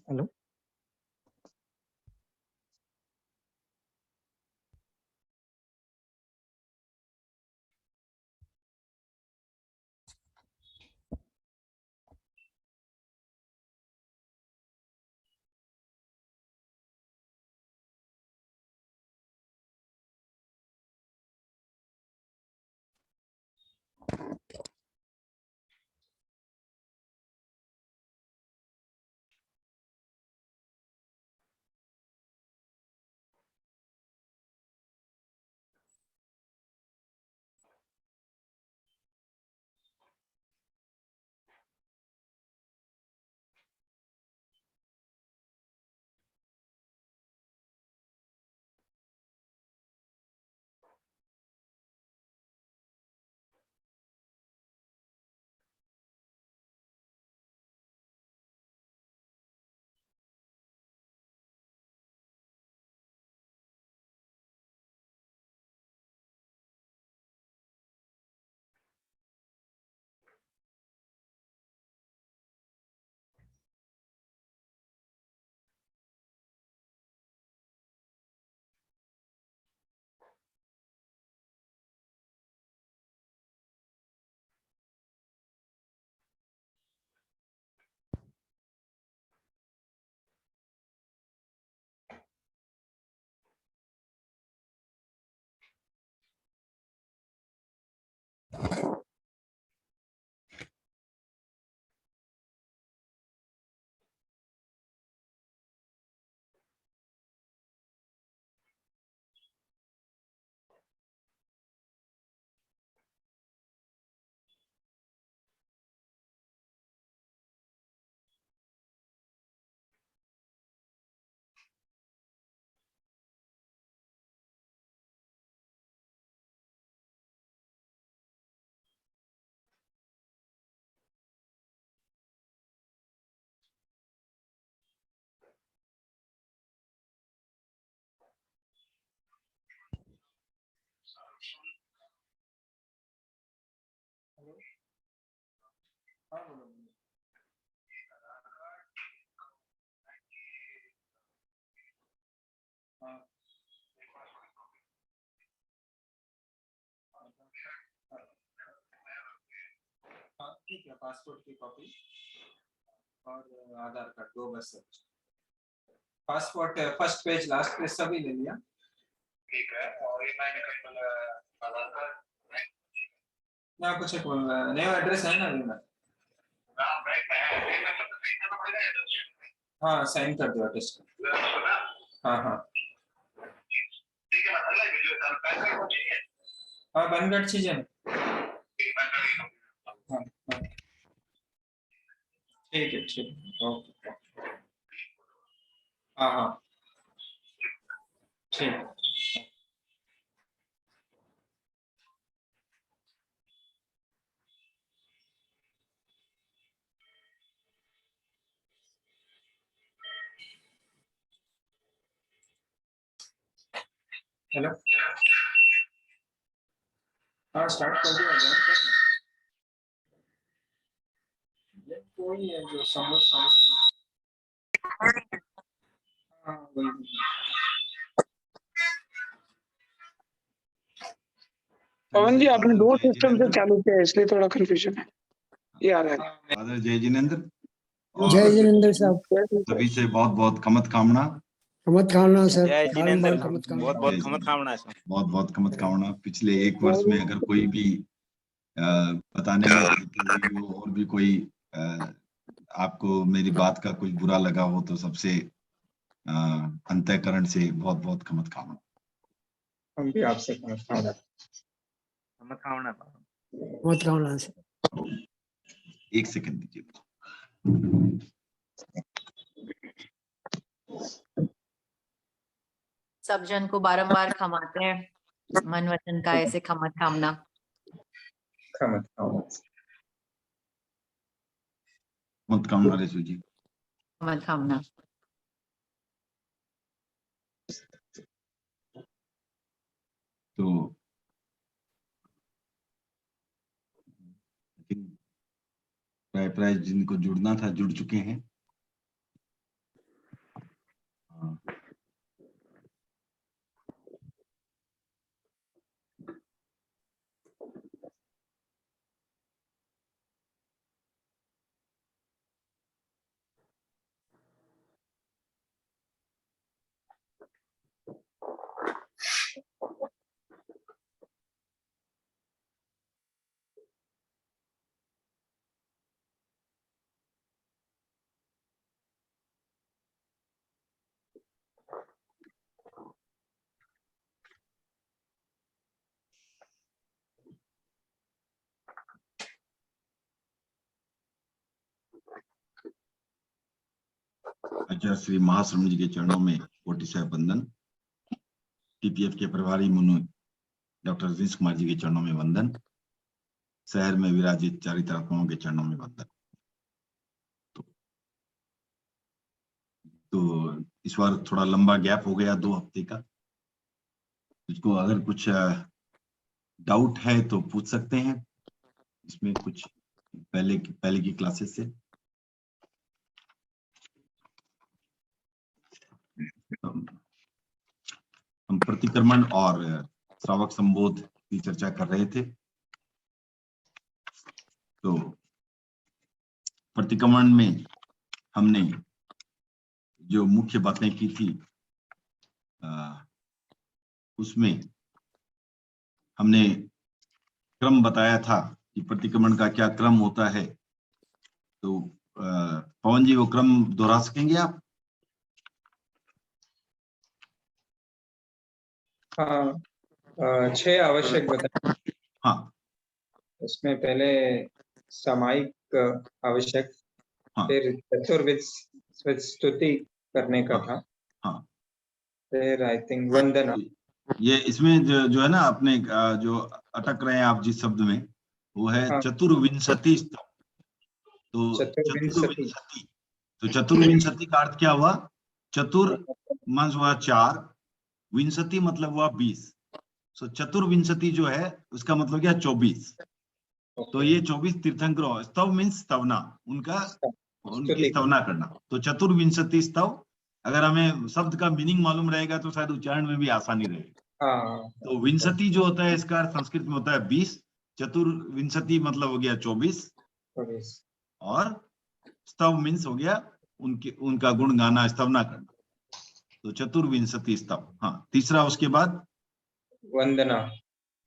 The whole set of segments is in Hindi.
हेलो। ठीक है, पासपोर्ट की कॉपी और आधार कार्ड, 2 बस है। Passport first page last page सभी ले लिया। ठीक है, और आधार कार्ड ना कुछ नया एड्रेस है ना अभी में। हाँ साइन कर दो टेस्ट। हाँ हाँ हाँ बनगढ़ चीजें। हाँ हाँ ठीक है ओके। हाँ हाँ ठीक। हेलो। हाँ स्टार्ट कर दिया है। कोई है जो समझ हाँ वही। पवन जी आपने 2 जय सिस्टम से जिनेंद्र। चालू किया है इसलिए थोड़ा कंफ्यूजन है। ये आ रहा है। फादर जय जिनेंद्र जय और जिनेंद्र साहब, सभी से बहुत बहुत खमत कामना। खमत खाना सर, जय जिनेंद्र, बारंबार खमत खाना। बहुत बहुत खमत खामना है। बहुत बहुत खमत कामना। पिछले 1 वर्ष में अगर कोई भी बताने में त्रुटि हुई हो और भी कोई आपको मेरी बात का कोई बुरा लगा हो तो सबसे अंतःकरण से बहुत बहुत खमत कामना। हम भी आपसे खमत खाना। खमत खामना। खमत खाना सर। 1 सेकंड दीजिए। सब जन को बारंबार खमाते हैं, मन वचन का ऐसे खमत खामना। खमत खाना। खमत कामना रेसू जी। खमत खामना। तो प्राय जिनको जुड़ना था जुड़ चुके हैं। आचार्य श्री महाश्रम जी के चरणों में कोटि से वंदन। टीपीएफ के प्रभारी मुनु डॉक्टर रजनीश कुमार जी के चरणों में वंदन। शहर में विराजित चारित्रात्माओं के चरणों में वंदन। तो इस बार थोड़ा लंबा गैप हो गया 2 हफ्ते का। इसको अगर कुछ डाउट है तो पूछ सकते हैं इसमें कुछ पहले की क्लासेस से। हम प्रतिक्रमण और श्रावक संबोध की चर्चा कर रहे थे। तो प्रतिक्रमण में हमने जो मुख्य बातें की थी उसमें हमने क्रम बताया था कि प्रतिक्रमण का क्या क्रम होता है। तो पवन जी वो क्रम दोहरा सकेंगे आप? हाँ, 6 आवश्यक बताए। हाँ, उसमें पहले सामायिक आवश्यक, हाँ, फिर चतुर्विध स्तुति करने का था। हाँ। फिर आई थिंक वंदना। ये इसमें जो है ना, अपने जो अटक रहे हैं आप जिस शब्द में, वो है हाँ। चतुर्विंशति स्तव। तो चतुर्विंशति। तो चतुर्विंशति का अर्थ क्या हुआ? चतुर मांस हुआ 4, विंशति मतलब हुआ 20। सो चतुर्विंशति जो है उसका मतलब क्या? 24। तो ये 24 तीर्थंकरों, स्तव मीन्स स्तवना, उनकी स्तवना करना। तो चतुर्विंशति स्तव, अगर हमें शब्द का मीनिंग मालूम रहेगा तो शायद उच्चारण में भी आसानी रहेगी। तो विंशति जो होता है इसका अर्थ संस्कृत में होता है 20, चतुर्विंशति मतलब हो गया 24, और स्तव मीन्स हो गया उनका गुण गाना, स्तवना करना। तो चतुर्विंशति स्तव। हाँ, तीसरा उसके बाद वंदना।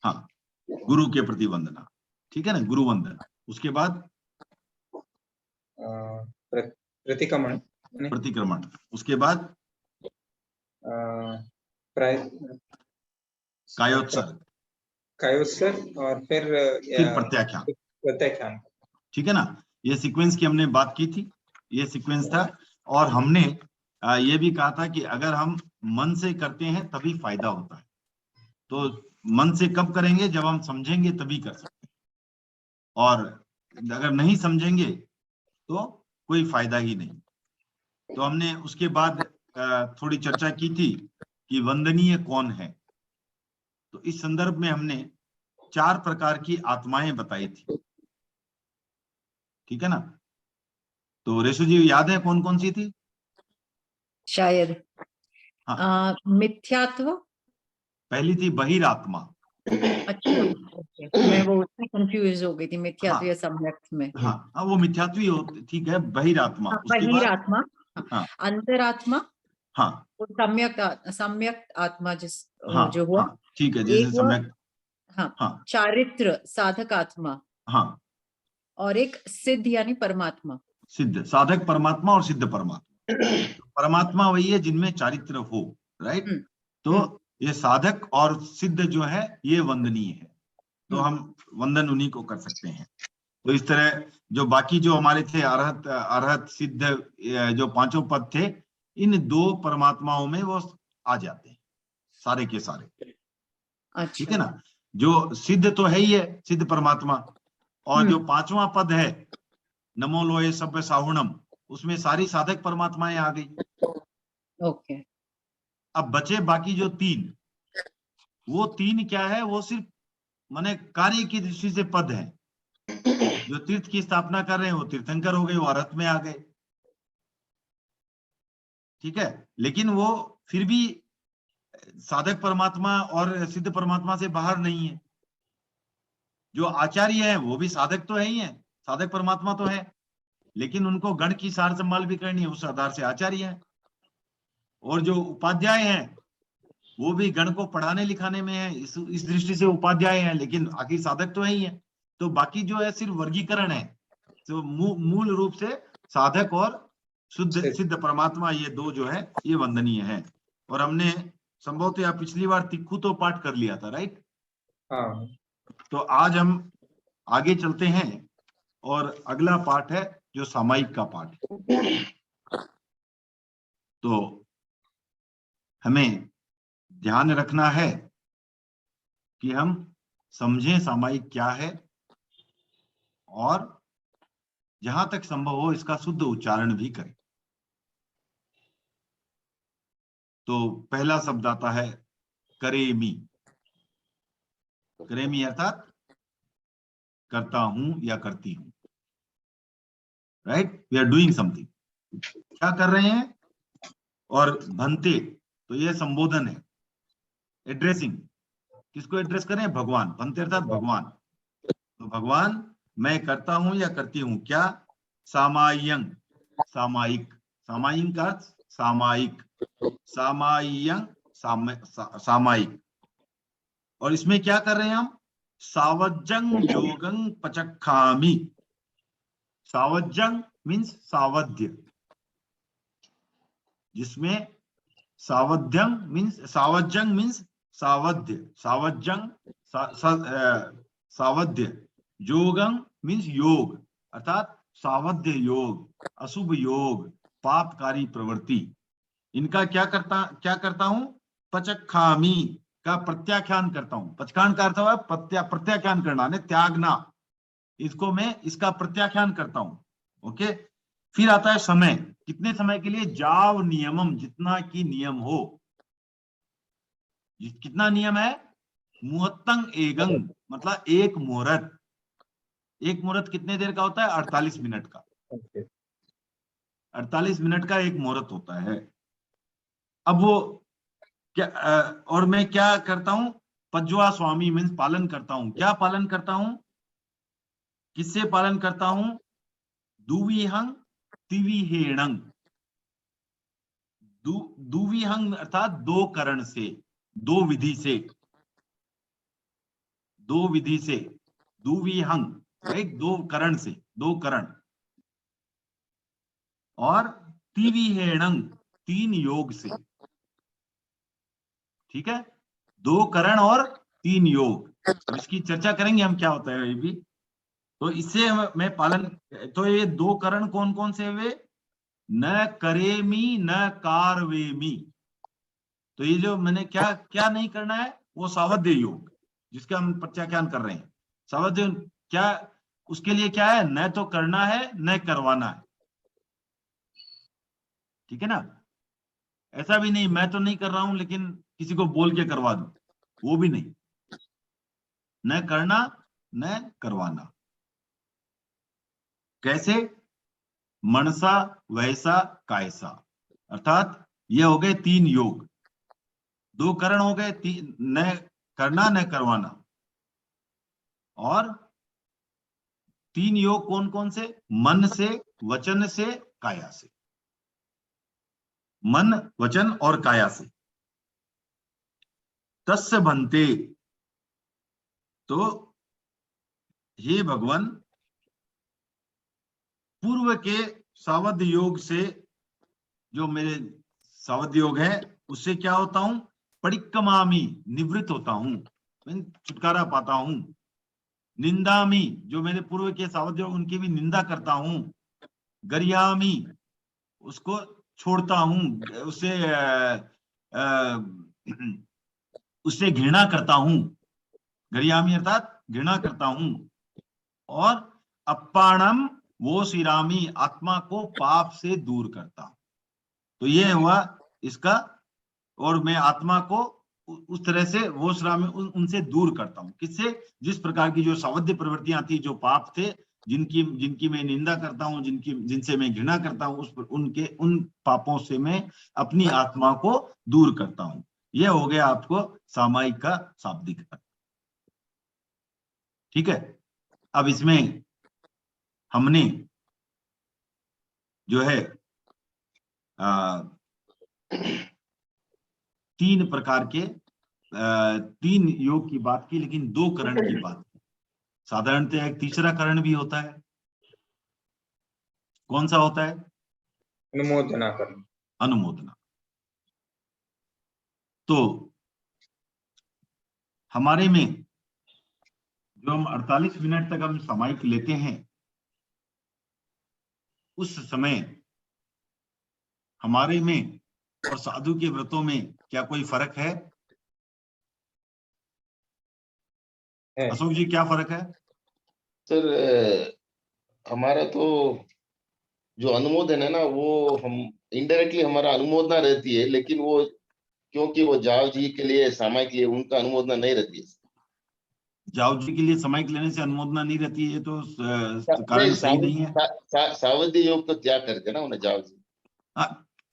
हाँ, गुरु के प्रति वंदना, ठीक है ना, गुरु वंदना। उसके बाद प्रतिक्रमण। प्रतिक्रमण। उसके बाद कायोत्सर्ग और फिर प्रत्याख्यान। ठीक है ना। ये सीक्वेंस की हमने बात की थी, ये सीक्वेंस था। और हमने ये भी कहा था कि अगर हम मन से करते हैं तभी फायदा होता है। तो मन से कब करेंगे? जब हम समझेंगे तभी कर सकते हैं, और अगर नहीं समझेंगे तो कोई फायदा ही नहीं। तो हमने उसके बाद थोड़ी चर्चा की थी कि वंदनीय कौन है। तो इस संदर्भ में हमने 4 प्रकार की आत्माएं बताई थी, ठीक है ना। तो रेशु जी याद है कौन कौन सी थी? शायद हाँ। मिथ्यात्व पहली थी बहिरात्मा। अच्छा, मैं वो उसमें कंफ्यूज हो गई थी, मिथ्यात्व या सम्यक्त में। हाँ, वो मिथ्यात्व ही होती, ठीक है, बहिरात्मा। बहिरात्मा, हाँ, अंतरात्मा, हाँ, सम्यक आत्मा जो हुआ, हाँ, ठीक है, जैसे सम्यक। हाँ, चारित्र साधक आत्मा, हाँ, और एक सिद्ध यानी परमात्मा। सिद्ध, साधक परमात्मा और सिद्ध परमात्मा। परमात्मा वही है जिनमें चारित्र हो, राइट। तो ये साधक और सिद्ध जो है ये वंदनीय है, तो हम वंदन उन्हीं को कर सकते हैं। तो इस तरह जो बाकी जो हमारे थे अरहत सिद्ध, जो 5 पद थे, इन 2 परमात्माओं में वो आ जाते हैं सारे के सारे। अच्छा। ठीक है ना। जो सिद्ध तो है ही है, सिद्ध परमात्मा, और जो 5वां पद है नमो लोहे सभ्य साहुणम, उसमें सारी साधक परमात्माएं आ गई। ओके। अब बचे बाकी जो 3, वो 3 क्या है? वो सिर्फ माने कार्य की दृष्टि से पद है। जो तीर्थ की स्थापना कर रहे हैं वो तीर्थंकर हो गए, वो अर्थ में आ गए, ठीक है। लेकिन वो फिर भी साधक परमात्मा और सिद्ध परमात्मा से बाहर नहीं है। जो आचार्य है वो भी साधक तो है ही है, साधक परमात्मा तो है, लेकिन उनको गण की सार संभाल भी करनी है, उस आधार से आचार्य है। और जो उपाध्याय हैं वो भी गण को पढ़ाने लिखाने में है, इस दृष्टि से उपाध्याय हैं, लेकिन आखिर साधक तो है ही है। तो बाकी जो है सिर्फ वर्गीकरण है। तो मूल रूप से साधक और शुद्ध सिद्ध परमात्मा, ये 2 जो है ये वंदनीय है। और हमने संभवतः पिछली बार तिक्खू तो पाठ कर लिया था, राइट। हाँ। तो आज हम आगे चलते हैं और अगला पाठ है जो सामायिक का पाठ है। तो हमें ध्यान रखना है कि हम समझें सामायिक क्या है और जहां तक संभव हो इसका शुद्ध उच्चारण भी करें। तो पहला शब्द आता है करेमी। करेमी अर्थात करता हूं या करती हूं, right, we are doing something, क्या कर रहे हैं। और भंते, तो यह संबोधन है, एड्रेसिंग, किसको एड्रेस करें, भगवान। भंते अर्थात भगवान, तो भगवान मैं करता हूं या करती हूं क्या, सामायिक, सामायिक, सामायिक का अर्थ सामायिक, सामायिक, सामायिक। और इसमें क्या कर रहे हैं हम, सावज्जं योगं पचक्खामि। सावज्जं मीन्स सावध्य, जिसमें सावध्यं मीन्स, सावज्जं मीन्स सावध्य, सावज्जं सावध्य, योगं मीन्स योग, अर्थात सावध्य योग, अशुभ योग, पापकारी प्रवृत्ति, इनका क्या करता हूं, पचक्खामि का प्रत्याख्यान करता हूं। पचखान का अर्थ हुआ प्रत्याख्यान करना, ने त्यागना, इसको मैं इसका प्रत्याख्यान करता हूं। ओके, फिर आता है समय, कितने समय के लिए, जाव नियमम, जितना की नियम हो। कितना नियम है, मुहत्तंग एगंग, मतलब एक मुहूर्त। एक मुहूर्त कितने देर का होता है, 48 मिनट का, 48 मिनट का एक मुहूर्त होता है। अब वो क्या और मैं क्या करता हूं, पज्वा स्वामी मीन्स पालन करता हूं। क्या पालन करता हूं, किससे पालन करता हूं, दुविहंग तिविहेणंग, दुविहंग अर्थात दो करण से, दो विधि से, दो विधि से, दुविहंग, राइट, दो करण से, दो करण। और तिविहेणंग, तीन योग से, ठीक है, दो करण और तीन योग। अब इसकी चर्चा करेंगे हम क्या होता है ये भी। तो इससे मैं पालन, तो ये दो करण कौन कौन से हुए, न करेमी न कारवेमी। तो ये जो मैंने क्या क्या नहीं करना है, वो सावध्य योग, जिसका हम प्रत्याख्यान कर रहे हैं। सावध्य क्या, उसके लिए क्या है, न तो करना है न करवाना है, ठीक है ना। ऐसा भी नहीं मैं तो नहीं कर रहा हूं लेकिन किसी को बोल के करवा दूं, वो भी नहीं, न करना न करवाना। कैसे, मनसा वैसा कायसा, अर्थात ये हो गए तीन योग, दो करण हो गए, न करना न करवाना, और तीन योग कौन कौन से, मन से, वचन से, काया से, मन वचन और काया से। तस्य भन्ते, तो हे भगवान, पूर्व के सावध योग से, जो मेरे सावध योग है उससे क्या होता हूं, परिक्रमामी, निवृत्त होता हूं, छुटकारा पाता हूं। निंदामी, जो मेरे पूर्व के सावध योग उनकी भी निंदा करता हूं। गरियामी, उसको छोड़ता हूं, उससे घृणा करता हूं। गरियामी अर्थात घृणा करता हूं। और अप्पाणम वो सिरामी, आत्मा को पाप से दूर करता हूं। तो ये हुआ इसका, और मैं आत्मा को उस तरह से वो श्रामी उनसे दूर करता हूं। किससे, जिस प्रकार की जो सावध्य प्रवृत्तियां थी, जो पाप थे, जिनकी मैं निंदा करता हूं, जिनसे मैं घृणा करता हूं, उन पापों से मैं अपनी आत्मा को दूर करता हूं। यह हो गया आपको सामायिक का शाब्दिक अर्थ, ठीक है। अब इसमें हमने जो है तीन प्रकार के तीन योग की बात की, लेकिन दो करण की बात की। साधारणतः एक तीसरा करण भी होता है, कौन सा होता है, अनुमोदना करना, अनुमोदना। तो हमारे में जो हम 48 मिनट तक हम सामायिक लेते हैं, उस समय हमारे में और साधु के व्रतों में क्या कोई फर्क है? अशोक जी, क्या फर्क है? सर हमारा तो जो अनुमोदन है ना, वो हम इनडायरेक्टली हमारा अनुमोदना रहती है, लेकिन वो क्योंकि वो जाव जी के लिए सामायिक लिए उनका अनुमोदना नहीं रहती है। जाओ जी के लिए सामायिक लेने से अनुमोदना नहीं रहती है, तो कारण सही नहीं है। सावधि योग तो त्याग करके ना उन्हें जाव जी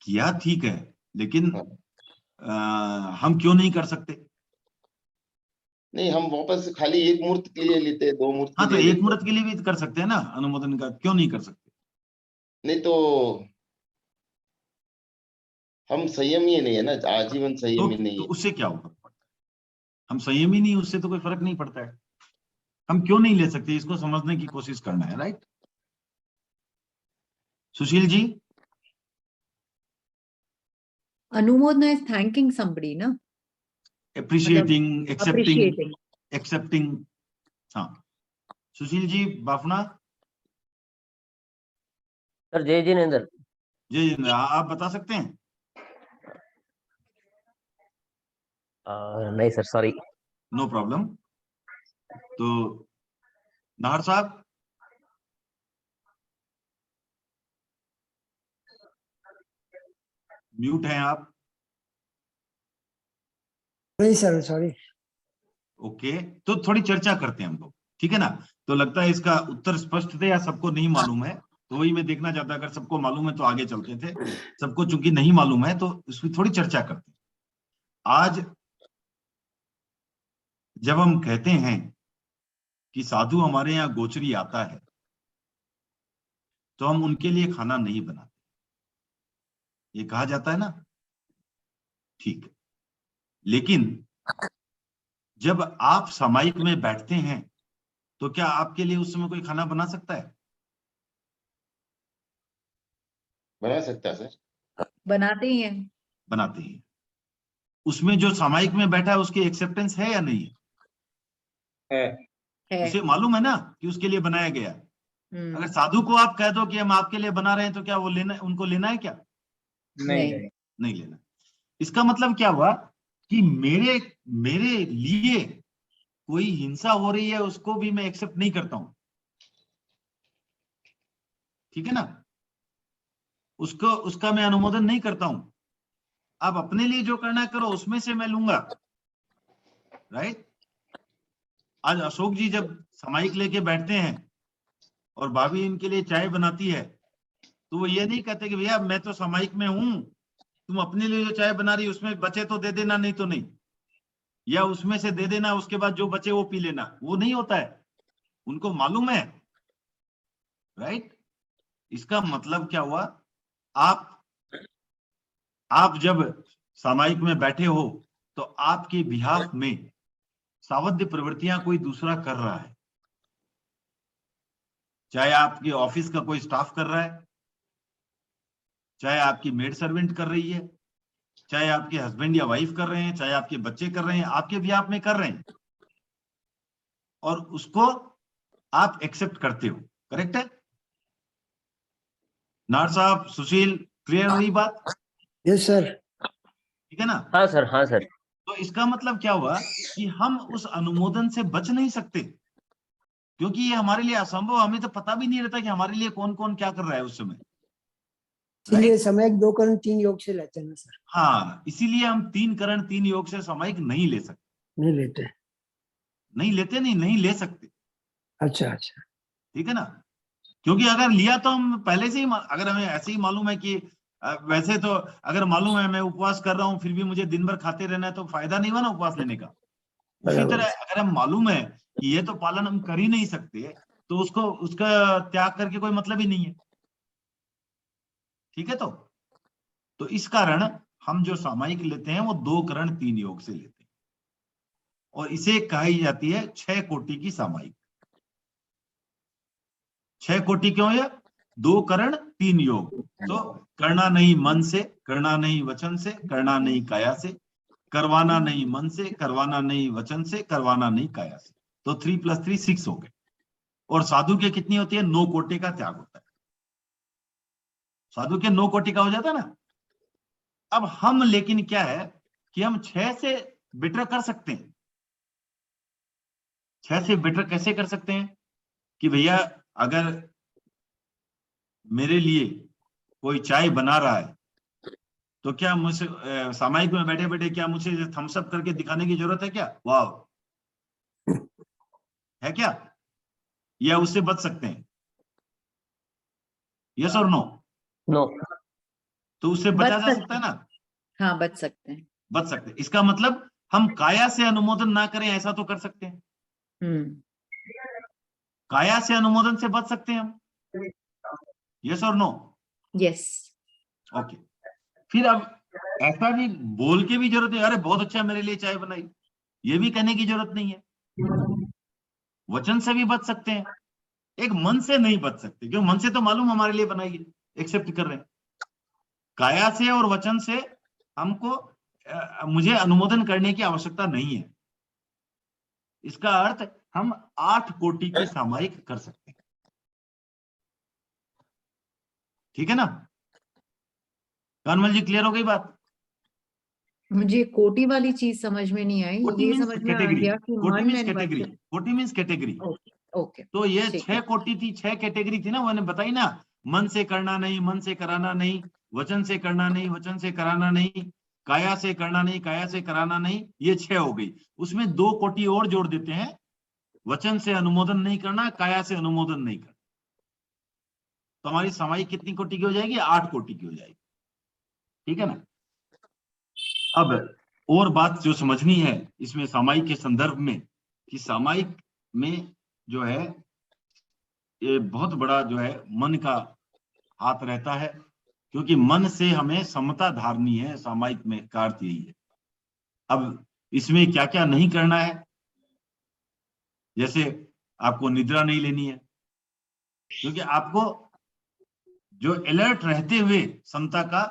किया, ठीक है, लेकिन हाँ। हम क्यों नहीं कर सकते? नहीं, हम वापस खाली एक मूर्त के लिए लेते हैं, 2 मूर्त हाँ, के तो लिए एक लेते मुहूर्त के लिए भी कर सकते हैं ना अनुमोदन का, क्यों नहीं कर सकते? नहीं तो हम संयमी नहीं है ना, आजीवन संयमी नहीं तो है। उससे क्या होगा? हम संयमी नहीं, उससे तो कोई फर्क नहीं पड़ता है। हम क्यों नहीं ले सकते, इसको समझने की कोशिश करना है, right? Sushil ji, Anumodana is thanking somebody, na? Appreciating, Appreciating. Accepting. हाँ, सुशील जी, बाफना सर जय जिनेंद्र। जी, आप बता सकते हैं? नहीं सर, सॉरी। No problem. तो नाहर साहब, म्यूट हैं आप। नहीं सर, सॉरी। ओके, तो थोड़ी चर्चा करते हैं हम लोग, ठीक है ना? तो लगता है इसका उत्तर स्पष्ट थे या सबको नहीं मालूम है, तो वही मैं देखना चाहता, अगर सबको मालूम है तो आगे चलते थे, सबको चूंकि नहीं मालूम है तो इसकी थोड़ी चर्चा करते हैं। आज जब हम कहते हैं कि साधु हमारे यहाँ गोचरी आता है, तो हम उनके लिए खाना नहीं बनाते, ये कहा जाता है ना, ठीक है। लेकिन जब आप सामायिक में बैठते हैं, तो क्या आपके लिए उस समय कोई खाना बना सकता है? बना सकता है सर। बनाते ही हैं। बनाते हैं। उसमें जो सामायिक में बैठा है उसकी एक्सेप्टेंस है या नहीं है? है। उसे मालूम है ना कि उसके लिए बनाया गया है। अगर साधु को आप कह दो कि हम आपके लिए बना रहे हैं, तो क्या वो लेना, उनको लेना है क्या? नहीं लेना। इसका मतलब क्या हुआ कि मेरे लिए कोई हिंसा हो रही है, उसको भी मैं एक्सेप्ट नहीं करता हूं, ठीक है ना? उसका मैं अनुमोदन नहीं करता हूं। आप अपने लिए जो करना करो, उसमें से मैं लूंगा, राइट? आज अशोक जी जब सामायिक लेके बैठते हैं और भाभी इनके लिए चाय बनाती है, तो वो ये नहीं कहते कि भैया मैं तो सामायिक में हूं, तुम अपने लिए जो चाय बना रही उसमें बचे तो दे देना, नहीं तो नहीं, या उसमें से दे देना, उसके बाद जो बचे वो पी लेना। वो नहीं होता है, उनको मालूम है, राइट? इसका मतलब क्या हुआ, आप जब सामायिक में बैठे हो, तो आपके बिहाफ में सावध्य प्रवृत्तियां कोई दूसरा कर रहा है, चाहे आपके ऑफिस का कोई स्टाफ कर रहा है, चाहे आपकी मेड सर्वेंट कर रही है, चाहे आपके हस्बैंड या वाइफ कर रहे हैं, चाहे आपके बच्चे कर रहे हैं, आपके बिहाफ में कर रहे हैं, और उसको आप एक्सेप्ट करते हो, करेक्ट है? नार साहब, सुशील, क्लियर हुई बात? Yes sir. ठीक है ना? हाँ सर, हाँ सर। तो इसका मतलब क्या हुआ कि हम उस अनुमोदन से बच नहीं सकते, क्योंकि ये हमारे लिए असंभव, हमें तो पता भी नहीं रहता कि हमारे लिए कौन कौन क्या कर रहा है उस समय, इसलिए सामयिक 2 करण 3 योग से लेते हैं ना सर। हाँ, इसीलिए हम 3 करण 3 योग से सामायिक नहीं ले सकते, नहीं लेते। नहीं ले सकते। अच्छा अच्छा, ठीक है ना? क्योंकि अगर लिया तो हम पहले से ही, अगर हमें ऐसे ही मालूम है कि वैसे तो अगर मालूम है मैं उपवास कर रहा हूं, फिर भी मुझे दिन भर खाते रहना है, तो फायदा नहीं हुआ ना उपवास लेने का। उसी तरह अगर हम मालूम है कि ये तो पालन हम कर ही नहीं सकते, तो उसका त्याग करके कोई मतलब ही नहीं है, ठीक है? तो इस कारण हम जो सामायिक लेते हैं वो 2 करण 3 योग से लेते हैं, और इसे कही जाती है 6 कोटि की सामायिक। 6 कोटि क्यों है? 2 करण 3 योग। तो करना नहीं मन से, करना नहीं वचन से, करना नहीं काया से, करवाना नहीं मन से, करवाना नहीं वचन से, करवाना नहीं काया से। तो 3 + 3 6 हो गए। और साधु के कितनी होती है? 9 कोटि का त्याग होता है। साधु के 9 कोटि का हो जाता है ना, अब हम लेकिन क्या है कि हम 6 से बेटर कर सकते हैं। 6 से बेटर कैसे कर सकते हैं कि भैया अगर मेरे लिए कोई चाय बना रहा है तो क्या मुझे सामायिक में बैठे बैठे क्या मुझे थम्स अप करके दिखाने की जरूरत है क्या? वाह, है क्या? या उससे बच सकते हैं? यस और नो? नो। तो उससे बच बचा जा सकते सकता है ना? हाँ, बच सकते हैं। बच सकते हैं। इसका मतलब हम काया से अनुमोदन ना करें, ऐसा तो कर सकते हैं। काया से अनुमोदन से बच सकते हैं हम। यस और नो? यस। ओके। फिर अब ऐसा भी बोल के भी जरूरत है, अरे बहुत अच्छा मेरे लिए चाय बनाई, ये भी कहने की जरूरत नहीं है। वचन से भी बच सकते हैं, एक मन से नहीं बच सकते, क्यों? मन से तो मालूम हमारे लिए बनाई है, एक्सेप्ट कर रहे हैं। काया से और वचन से हमको मुझे अनुमोदन करने की आवश्यकता नहीं है। इसका अर्थ हम 8 कोटि की सामायिक कर सकते हैं। ठीक है ना? कानमल जी, क्लियर हो गई बात? मुझे कोटि वाली चीज समझ में नहीं आई। कोटि ये मीन्स समझ में आ कैटेगरी, गया कि कोटि मन मीन्स एंड कैटेगरी, वचन। कोटि मीन्स कैटेगरी। ओके ओके, तो ये ठीक 6 है। कोटि थी, 6 कैटेगरी थी ना, मैंने बताई ना। मन से करना नहीं, मन से कराना नहीं, वचन से करना नहीं, वचन से कराना नहीं, काया से करना नहीं, काया से कराना नहीं, ये 6 हो गई। उसमें 2 कोटि और जोड़ देते हैं, वचन से अनुमोदन नहीं करना, काया से अनुमोदन नहीं करना। तो हमारी सामायिक कितनी कोटि की हो जाएगी? 8 कोटि की हो जाएगी। ठीक है ना? अब और बात जो समझनी है इसमें सामायिक के संदर्भ में, कि सामायिक में जो है ये बहुत बड़ा जो है मन का हाथ रहता है, क्योंकि मन से हमें समता धारनी है। सामायिक में का अर्थ यही है। अब इसमें क्या क्या नहीं करना है, जैसे आपको निद्रा नहीं लेनी है, क्योंकि आपको जो अलर्ट रहते हुए समता का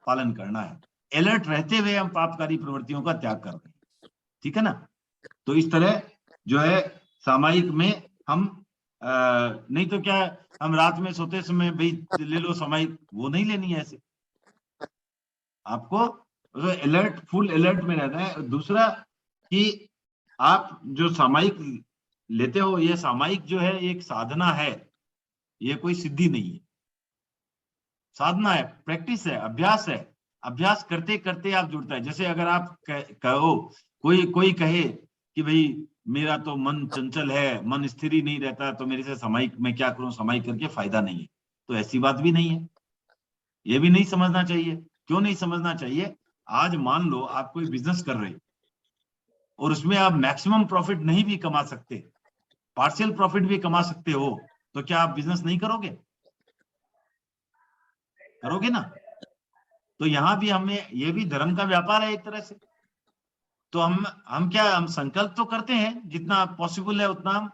पालन करना है। अलर्ट रहते हुए हम पापकारी प्रवृत्तियों का त्याग कर रहे हैं। ठीक है ना? तो इस तरह जो है सामायिक में हम नहीं तो क्या, हम रात में सोते समय भाई ले लो सामायिक, वो नहीं लेनी है। ऐसे आपको अलर्ट, फुल अलर्ट में रहना है। दूसरा कि आप जो सामायिक लेते हो, ये सामायिक जो है एक साधना है, ये कोई सिद्धि नहीं है। साधना है, प्रैक्टिस है, अभ्यास है। अभ्यास करते करते आप जुड़ता है। जैसे अगर आप कहो, कोई कहे कि भाई मेरा तो मन चंचल है, मन स्थिर ही नहीं रहता, तो मेरे से सामायिक मैं क्या करूं, सामायिक करके फायदा नहीं है। तो ऐसी बात भी नहीं है, ये भी नहीं समझना चाहिए। क्यों नहीं समझना चाहिए? आज मान लो आप कोई बिजनेस कर रहे और उसमें आप मैक्सिमम प्रॉफिट नहीं भी कमा सकते, पार्शियल प्रॉफिट भी कमा सकते हो, तो क्या आप बिजनेस नहीं करोगे? करोगे ना? तो यहाँ भी हमें, ये भी धर्म का व्यापार है एक तरह से। तो हम संकल्प तो करते हैं, जितना पॉसिबल है उतना हम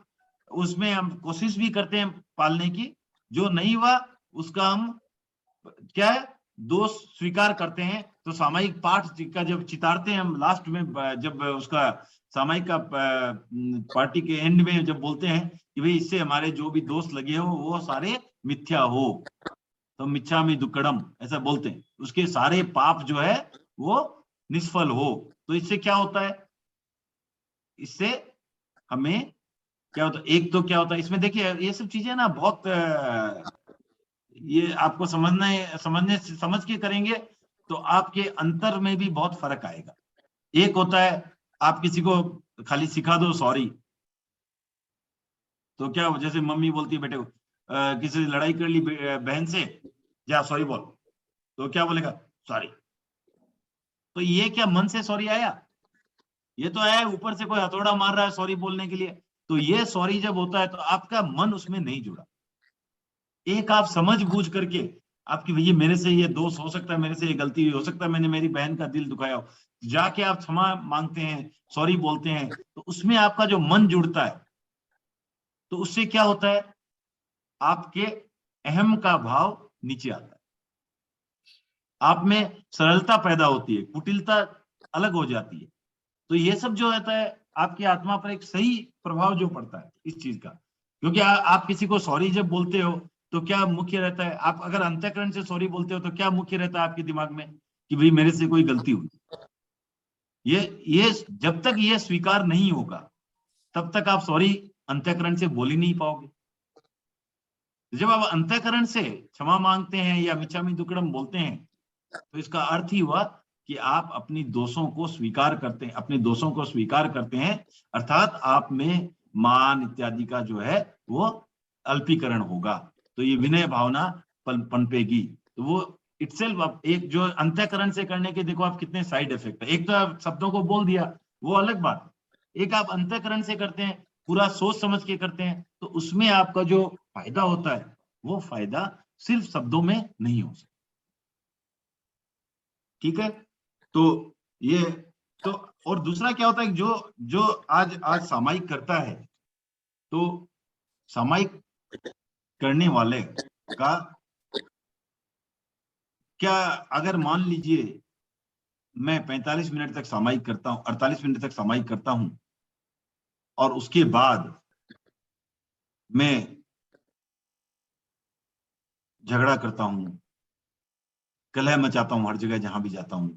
उसमें हम कोशिश भी करते हैं पालने की। जो नहीं हुआ उसका हम क्या है, दोष स्वीकार करते हैं। तो सामायिक पाठ का जब चितारते हैं हम लास्ट में, जब उसका सामायिक का पार्टी के एंड में जब बोलते हैं कि भाई इससे हमारे जो भी दोष लगे हो वो सारे मिथ्या हो, तो मिच्छामि दुक्कडम ऐसा बोलते हैं, उसके सारे पाप जो है वो निष्फल हो। तो इससे क्या होता है? इससे हमें क्या होता है? एक तो क्या होता है इसमें, देखिए ये सब चीजें ना बहुत ये आपको समझ के करेंगे तो आपके अंतर में भी बहुत फर्क आएगा। एक होता है आप किसी को खाली सिखा दो सॉरी, तो क्या, जैसे मम्मी बोलती है बेटे को, किसी से लड़ाई कर ली बहन से, जा सॉरी बोल, तो क्या बोलेगा? सॉरी। तो ये क्या मन से सॉरी आया? ये तो आया ऊपर से कोई हथौड़ा मार रहा है सॉरी बोलने के लिए। तो ये सॉरी जब होता है तो आपका मन उसमें नहीं जुड़ा। एक आप समझ बूझ करके, आपकी भैया मेरे से ये दोष हो सकता है, मेरे से ये गलती हो सकता है, मैंने मेरी बहन का दिल दुखाया हो, जाके आप क्षमा मांगते हैं, सॉरी बोलते हैं, तो उसमें आपका जो मन जुड़ता है, तो उससे क्या होता है? आपके अहम का भाव नीचे आता है, आप में सरलता पैदा होती है, कुटिलता अलग हो जाती है। तो ये सब जो रहता है आपकी आत्मा पर एक सही प्रभाव जो पड़ता है इस चीज का। क्योंकि आप किसी को सॉरी जब बोलते हो तो क्या मुख्य रहता है? आप अगर अंतःकरण से सॉरी बोलते हो तो क्या मुख्य रहता है आपके दिमाग में? कि भाई मेरे से कोई गलती हुई। ये जब तक ये स्वीकार नहीं होगा तब तक आप सॉरी अंतःकरण से बोल ही नहीं पाओगे। जब आप अंतःकरण से क्षमा मांगते हैं या मिच्छामि दुक्कडम बोलते हैं तो इसका अर्थ ही हुआ कि आप अपनी दोषों को स्वीकार करते हैं, अपने दोषों को स्वीकार करते हैं, अर्थात आप में मान इत्यादि का जो है वो अल्पीकरण होगा। तो ये विनय भावना पनपेगी। तो वो इटसेल्फ एक जो अंतःकरण से करने के देखो आप कितने साइड इफेक्ट है। एक तो आप शब्दों को बोल दिया वो अलग बात, एक आप अंतःकरण से करते हैं, पूरा सोच समझ के करते हैं, तो उसमें आपका जो फायदा होता है वो फायदा सिर्फ शब्दों में नहीं हो सकता। ठीक है, तो ये तो और दूसरा क्या होता है जो जो आज सामायिक करता है, तो सामायिक करने वाले का क्या, अगर मान लीजिए मैं 45 मिनट तक सामायिक करता हूं, 48 मिनट तक सामायिक करता हूं और उसके बाद मैं झगड़ा करता हूं, कलह मचाता हूं हर जगह जहां भी जाता हूं,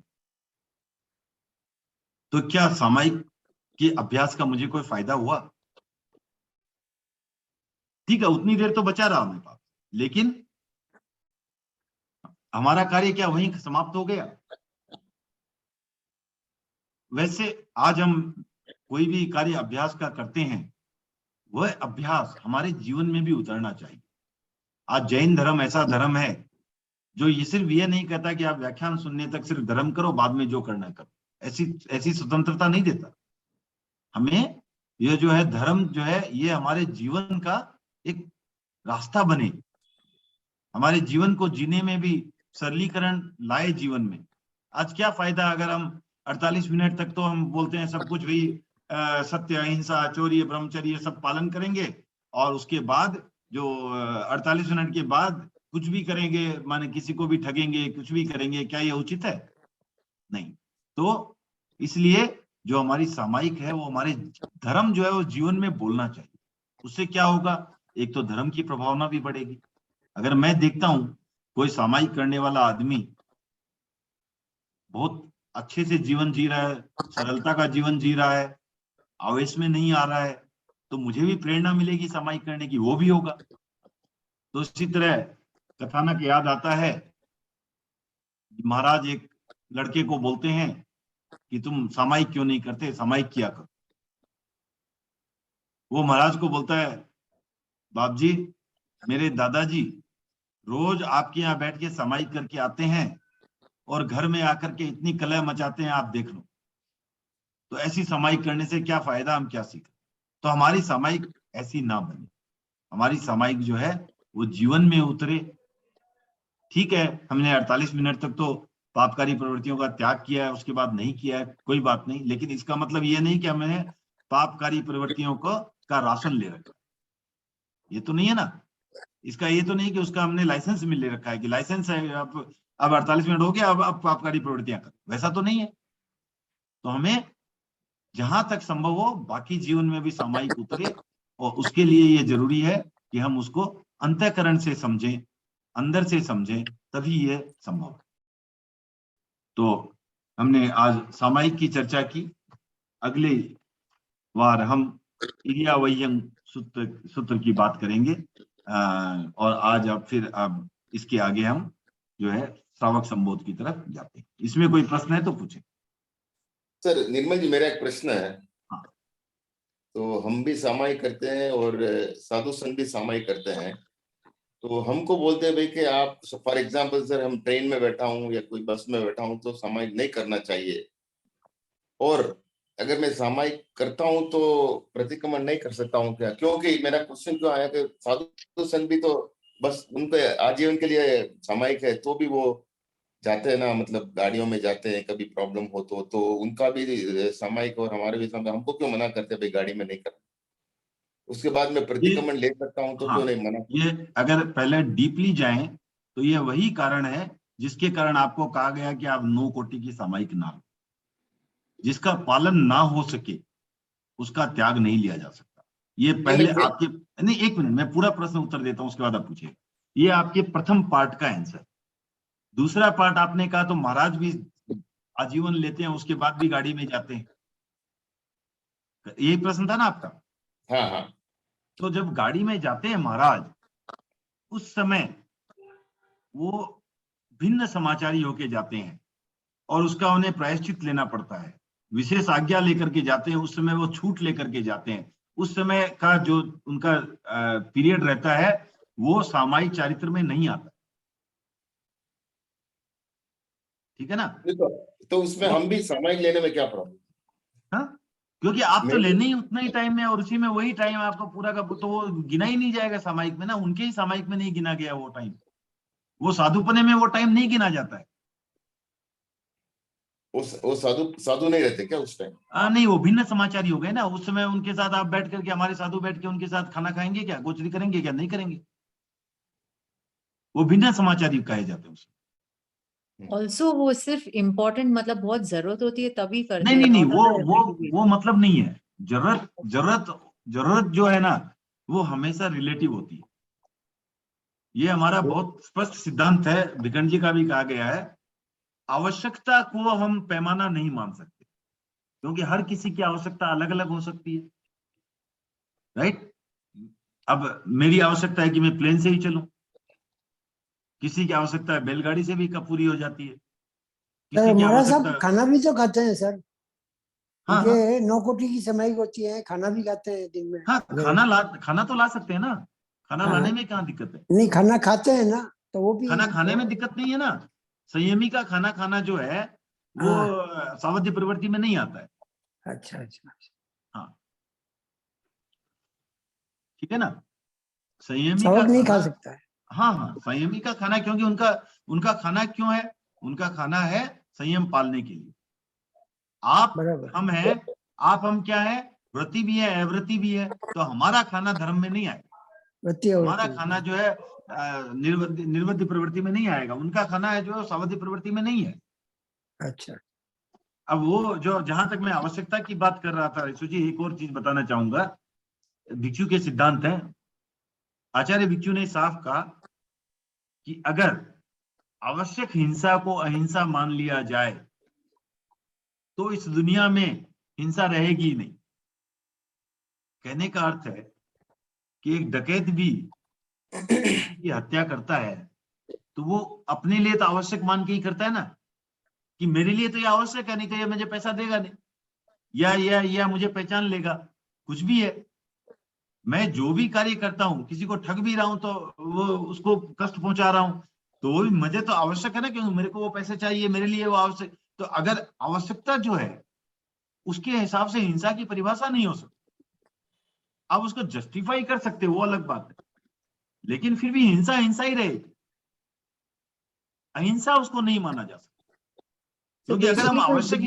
तो क्या सामायिक के अभ्यास का मुझे कोई फायदा हुआ? ठीक है, उतनी देर तो बचा रहा मेरे पास, लेकिन हमारा कार्य क्या वहीं समाप्त हो गया? वैसे आज हम कोई भी कार्य अभ्यास का करते हैं, वह अभ्यास हमारे जीवन में भी उतरना चाहिए। आज जैन धर्म ऐसा धर्म है जो ये सिर्फ ये नहीं कहता कि आप व्याख्यान सुनने तक सिर्फ धर्म करो, बाद में जो करना करो, ऐसी स्वतंत्रता नहीं देता। हमें ये जो है धर्म जो है ये हमारे जीवन का एक रास्ता बने, हमारे जीवन को जीने में भी सरलीकरण लाए जीवन में। आज क्या फायदा अगर हम 48 मिनट तक तो हम बोलते हैं सब कुछ भी सत्य अहिंसा चौर्य ब्रह्मचर्य सब पालन करेंगे और उसके बाद जो 48 मिनट के बाद कुछ भी करेंगे, माने किसी को भी ठगेंगे, कुछ भी करेंगे, क्या ये उचित है? नहीं। तो इसलिए जो हमारी सामायिक है वो हमारे धर्म जो है वो जीवन में बोलना चाहिए। उससे क्या होगा, एक तो धर्म की प्रभावना भी बढ़ेगी। अगर मैं देखता हूं कोई सामायिक करने वाला आदमी बहुत अच्छे से जीवन जी रहा है, सरलता का जीवन जी रहा है, आवेश में नहीं आ रहा है, तो मुझे भी प्रेरणा मिलेगी सामायिक करने की, वो भी होगा। तो इसी तरह कथानक याद आता है, महाराज एक लड़के को बोलते हैं कि तुम सामायिक क्यों नहीं करते, सामायिक किया करो। वो महाराज को बोलता है, बाप जी मेरे दादाजी रोज आपके यहाँ बैठ के सामायिक करके आते हैं और घर में आकर के इतनी कलह मचाते हैं, आप देख लो। तो ऐसी सामायिक करने से क्या फायदा, हम क्या सीखें? तो हमारी सामायिक ऐसी ना बने, हमारी सामायिक जो है वो जीवन में उतरे। ठीक है, हमने 48 मिनट तक तो पापकारी प्रवृत्तियों का त्याग किया है, उसके बाद नहीं किया है, कोई बात नहीं, लेकिन इसका मतलब ये नहीं कि हमने पापकारी प्रवृत्तियों का राशन ले रखा, ये तो नहीं है ना। इसका ये तो नहीं कि उसका हमने लाइसेंस में ले रखा है कि लाइसेंस है अब 48 मिनट हो गया, अब पापकारी प्रवृत्तियां कर, वैसा तो नहीं है। तो हमें जहां तक संभव हो बाकी जीवन में भी सामायिक उतरे, और उसके लिए ये जरूरी है कि हम उसको अंतःकरण से समझें, अंदर से समझें, तभी ये संभव है। तो हमने आज सामायिक की चर्चा की। अगले बार हम इरिया वह्यंग सूत्र की बात करेंगे, और आज अब इसके आगे हम जो है श्रावक संबोध की तरफ जाते हैं। इसमें कोई प्रश्न है तो पूछे। सर निर्मल जी, मेरा एक प्रश्न है। हाँ। तो हम भी सामायिक करते हैं और साधु संत भी सामायिक करते हैं, तो हमको बोलते हैं भाई कि आप फॉर एग्जांपल सर हम ट्रेन में बैठा हूँ या कोई बस में बैठा हूँ तो सामायिक नहीं करना चाहिए, और अगर मैं सामायिक करता हूँ तो प्रतिक्रमण नहीं कर सकता हूँ क्या? क्योंकि मेरा क्वेश्चन क्यों आया कि साधु संत भी तो बस उनके आजीवन के लिए सामायिक है, तो भी वो जाते हैं ना, मतलब गाड़ियों में जाते हैं, कभी प्रॉब्लम हो तो उनका भी सामायिक और हमारे भी सामायिक, हमको क्यों मना करते हैं भाई गाड़ी में नहीं करना? उसके बाद मैं प्रतिक्रमण ले सकता हूँ तो क्यों नहीं मना? ये अगर पहले डीपली जाएं तो ये वही कारण है जिसके कारण आपको कहा गया कि आप 9 कोटि की सामायिक ना लो। जिसका पालन ना हो सके उसका त्याग नहीं लिया जा सकता। ये पहले आपके नहीं, एक मिनट मैं पूरा प्रश्न उत्तर देता हूं, उसके बाद आप पूछिए। ये आपके प्रथम पार्ट का आंसर। दूसरा पार्ट आपने कहा तो महाराज भी आजीवन लेते हैं, उसके बाद भी गाड़ी में जाते हैं, यही प्रश्न था ना आपका। हाँ हाँ तो जब गाड़ी में जाते हैं महाराज, उस समय वो भिन्न समाचारी होके जाते हैं और उसका उन्हें प्रायश्चित लेना पड़ता है, विशेष आज्ञा लेकर के जाते हैं, उस समय वो छूट लेकर के जाते हैं। उस समय का जो उनका पीरियड रहता है वो सामायिक चारित्र में नहीं आता, ठीक है ना। तो उसमें हम भी सामायिक लेने में क्या प्रॉब्लम? हाँ, क्योंकि आप तो मैं- लेने ही उतना ही टाइम में और उसी में वही टाइम आपका पूरा का, तो वो गिना ही नहीं जाएगा सामायिक में ना, उनके ही सामायिक में नहीं गिना गया वो टाइम, वो साधुपने में वो टाइम नहीं गिना जाता है। वो साधु साधु नहीं रहते क्या उस टाइम? नहीं, वो भिन्न समाचारी हो गए ना, उस समय उनके साथ आप बैठ करके, हमारे साधु बैठ के उनके साथ खाना खाएंगे क्या, गोचरी करेंगे क्या, नहीं करेंगे, वो भिन्न समाचारी कहे जाते हैं उसमें। ऑल्सो वो सिर्फ इम्पोर्टेंट, मतलब बहुत जरूरत होती है तभी करते नहीं नहीं नहीं, not वो on a वो everyday वो मतलब नहीं है, जरूरत जरूरत जरूरत जो है ना वो हमेशा रिलेटिव होती है। ये हमारा बहुत स्पष्ट सिद्धांत है, भिकन जी का भी कहा गया है, आवश्यकता को हम पैमाना नहीं मान सकते, क्योंकि हर किसी की आवश्यकता अलग अलग हो सकती है, राइट। अब मेरी आवश्यकता है कि मैं प्लेन से ही चलूं, किसी की आवश्यकता है बैलगाड़ी से भी कब पूरी हो जाती है, सर किसी की महाराज साहब आवश्यकता। खाना भी तो खाते हैं सर, हाँ हाँ क्योंकि 9 कोटि की समाई होती है, खाना भी खाते हैं दिन में। हाँ, खाना तो ला सकते हैं ना, खाना हाँ। लाने में क्या दिक्कत है, नहीं खाना खाते हैं ना, तो वो भी खाना खाने में दिक्कत नहीं है ना। संयमी का खाना खाना जो है वो सावध्य प्रवृत्ति में नहीं आता है। अच्छा अच्छा। हाँ, ठीक है ना, संयमी का सबक नहीं खा खाना, सकता है। हाँ हाँ, संयमी का खाना, क्योंकि उनका उनका खाना क्यों है, उनका खाना है संयम पालने के लिए। आप बराबर। हम हैं, आप हम क्या है, व्रती भी है अव्रती भी है, तो हमारा खाना धर्म में नहीं आएगा, वृत्ति और हमारा वृत्ति। खाना जो है निर्वध्य प्रवृत्ति में नहीं आएगा, उनका खाना है जो सावध्य प्रवृत्ति में नहीं है। अच्छा। अब वो जो, जहां तक मैं आवश्यकता की बात कर रहा था ऋषि जी, एक और चीज बताना चाहूंगा, भिक्षु के सिद्धांत है, आचार्य भिक्षु ने साफ कहा कि अगर आवश्यक हिंसा को अहिंसा मान लिया जाए तो इस दुनिया में हिंसा रहेगी ही नहीं। कहने का अर्थ है कि एक डकैत भी की हत्या करता है तो वो अपने लिए तो आवश्यक मान के ही करता है ना, कि मेरे लिए तो ये आवश्यक है, नहीं तो ये मुझे पैसा देगा नहीं, या मुझे पहचान लेगा, कुछ भी है। मैं जो भी कार्य करता हूँ, किसी को ठग भी रहा हूं तो वो उसको कष्ट पहुंचा रहा हूं, तो वो भी मुझे तो आवश्यक है ना, क्योंकि मेरे को वो पैसे चाहिए, मेरे लिए वो आवश्यक। तो अगर आवश्यकता जो है उसके हिसाब से हिंसा की परिभाषा नहीं हो सकती, आप उसको जस्टिफाई कर सकते हो, वो अलग बात है, लेकिन फिर भी हिंसा हिंसा ही रहेगी, अहिंसा उसको नहीं माना जा सकता। क्योंकि अगर हम आवश्यक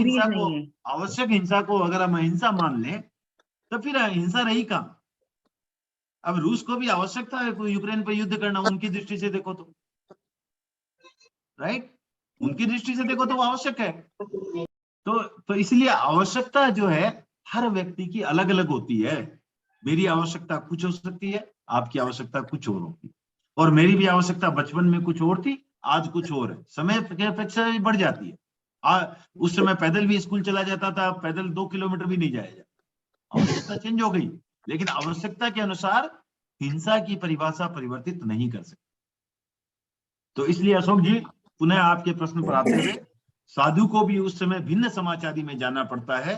हिंसा को अगर हम अहिंसा मान लें तो फिर हिंसा रही कहां। अब रूस को भी आवश्यकता है कोई यूक्रेन पर युद्ध करना, उनकी दृष्टि से देखो तो, राइट, उनकी दृष्टि से देखो तो वो आवश्यक है। तो इसलिए आवश्यकता जो है हर व्यक्ति की अलग अलग होती है। मेरी आवश्यकता कुछ हो सकती है, आपकी आवश्यकता कुछ और होती है, और मेरी भी आवश्यकता बचपन में कुछ और थी, आज कुछ और है, समय की अपेक्षा बढ़ जाती है। उस समय पैदल भी स्कूल चला जाता था, पैदल 2 किलोमीटर भी नहीं जाया जाता, आवश्यकता चेंज हो गई, लेकिन आवश्यकता के अनुसार हिंसा की परिभाषा परिवर्तित नहीं कर सकते। तो इसलिए अशोक जी, पुनः आपके प्रश्न पर आते हुए, साधु को भी उस समय भिन्न समाचारी में जाना पड़ता है,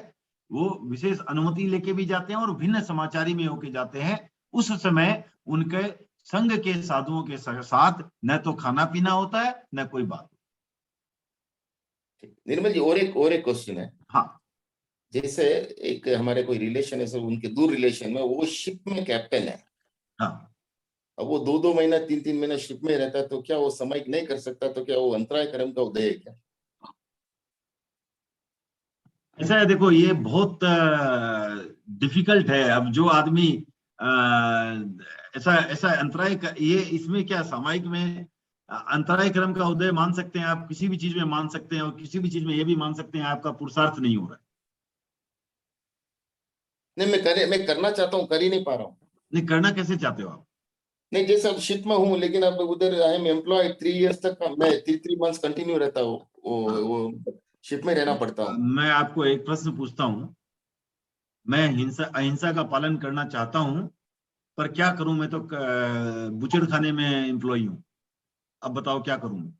वो विशेष अनुमति लेके भी जाते हैं और भिन्न समाचारी में होके जाते हैं। उस समय उनके संघ के साधुओं के साथ न तो खाना पीना होता है न कोई बात। निर्मल जी, और एक क्वेश्चन है। हाँ, जैसे एक हमारे कोई रिलेशन है, सब उनके दूर रिलेशन में, वो शिप में कैप्टन है। हाँ, अब वो 2-2 महीना 3-3 महीना शिप में रहता है, तो क्या वो सामायिक नहीं कर सकता? तो क्या वो अंतराय कर्म का उदय है क्या? ऐसा है, देखो ये बहुत डिफिकल्ट है। अब जो आदमी ऐसा ऐसा अंतराय ये इसमें क्या सामायिक में अंतराय क्रम का उदय मान सकते हैं आप, किसी भी चीज में मान सकते हैं, और किसी भी चीज में ये भी मान सकते हैं आपका पुरुषार्थ नहीं हो रहा है। नहीं, मैं करना चाहता हूँ, कर ही नहीं पा रहा हूँ। नहीं, करना कैसे चाहते हो आप? नहीं, जैसे अब शिप में हूँ, लेकिन अब उधर आई एम एम्प्लॉय 3 इयर्स तक मैं 3 मंथ्स कंटिन्यू रहता हूँ, वो शिप में रहना पड़ता हूँ। मैं आपको एक प्रश्न पूछता हूँ, मैं अहिंसा का पालन करना चाहता हूँ, पर क्या करूं, मैं तो बुचड़ खाने में एम्प्लॉई हूँ, अब बताओ क्या करूं?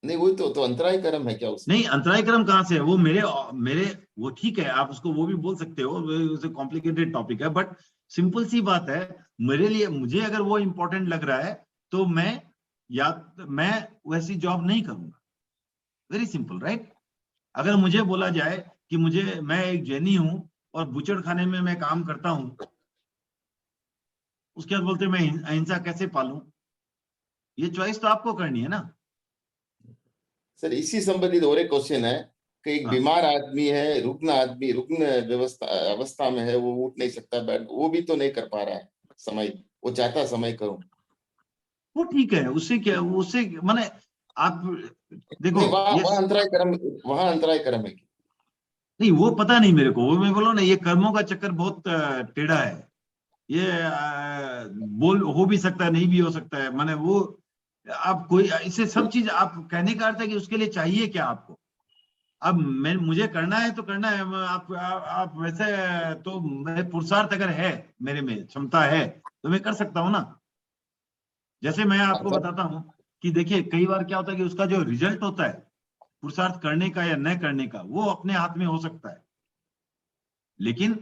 नहीं, वही तो अंतराय कर्म है क्या उसमें? नहीं, अंतराय कर्म कहाँ से है? वो मेरे मेरे वो ठीक है, आप उसको वो भी बोल सकते हो, उसे कॉम्प्लिकेटेड टॉपिक है, बट सिंपल सी बात है, मेरे लिए, मुझे अगर वो इंपॉर्टेंट लग रहा है तो मैं वैसी जॉब नहीं करूंगा। Very simple, right? अगर मुझे बोला जाए कि मैं एक जैनी हूं और बुचड़ खाने में मैं काम करता हूं, उसके बाद बोलते मैं अहिंसा कैसे पालूं? ये चॉइस तो आपको करनी है ना। सर, इसी संबंधित और एक क्वेश्चन है कि एक हाँ। बीमार आदमी है, रुग्ण अवस्था में है, वो उठ नहीं सकता, बैठ, वो भी तो नहीं कर पा रहा है समय, वो चाहता समय करूं। वो ठीक है, उससे क्या, उससे माने आप देखो नहीं, वहां ये, वहां अंतराय कर्म है। नहीं वो पता नहीं मेरे को, वो मैं बोलो ना, ये कर्मों का चक्कर बहुत टेढ़ा है। ये बोल हो भी सकता है, नहीं भी हो सकता है, माने वो आप कोई इससे सब चीज, आप कहने का अर्थ है कि उसके लिए चाहिए क्या आपको? अब मुझे करना है तो करना है, आप वैसे, तो मैं पुरुषार्थ अगर है, मेरे में क्षमता है तो मैं कर सकता हूँ ना। जैसे मैं आपको बताता हूँ कि देखिए, कई बार क्या होता है कि उसका जो रिजल्ट होता है पुरुषार्थ करने का या न करने का, वो अपने हाथ में हो सकता है, लेकिन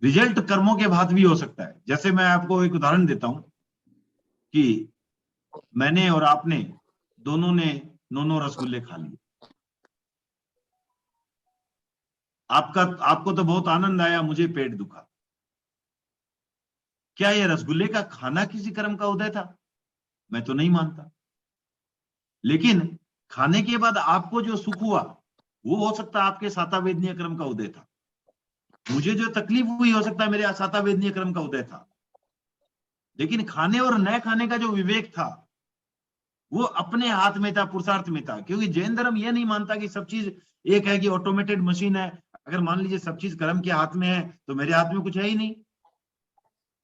रिजल्ट कर्मों के बाद भी हो सकता है। जैसे मैं आपको एक उदाहरण देता हूं कि मैंने और आपने दोनों ने 9 रसगुल्ले खा लिए, आपको तो बहुत आनंद आया, मुझे पेट दुखा। क्या ये रसगुल्ले का खाना किसी कर्म का उदय था? मैं तो नहीं मानता। लेकिन खाने के बाद आपको जो सुख हुआ, वो हो सकता है आपके सातावेदनीय कर्म का उदय था। मुझे जो तकलीफ हुई, हो सकता है मेरे सातावेदनीय कर्म का उदय था। लेकिन खाने और न खाने का जो विवेक था, वो अपने हाथ में था, पुरुषार्थ में था। क्योंकि जैन धर्म यह नहीं मानता कि सब चीज एक है, कि ऑटोमेटेड मशीन है। अगर मान लीजिए सब चीज कर्म के हाथ में है तो मेरे हाथ में कुछ है ही नहीं।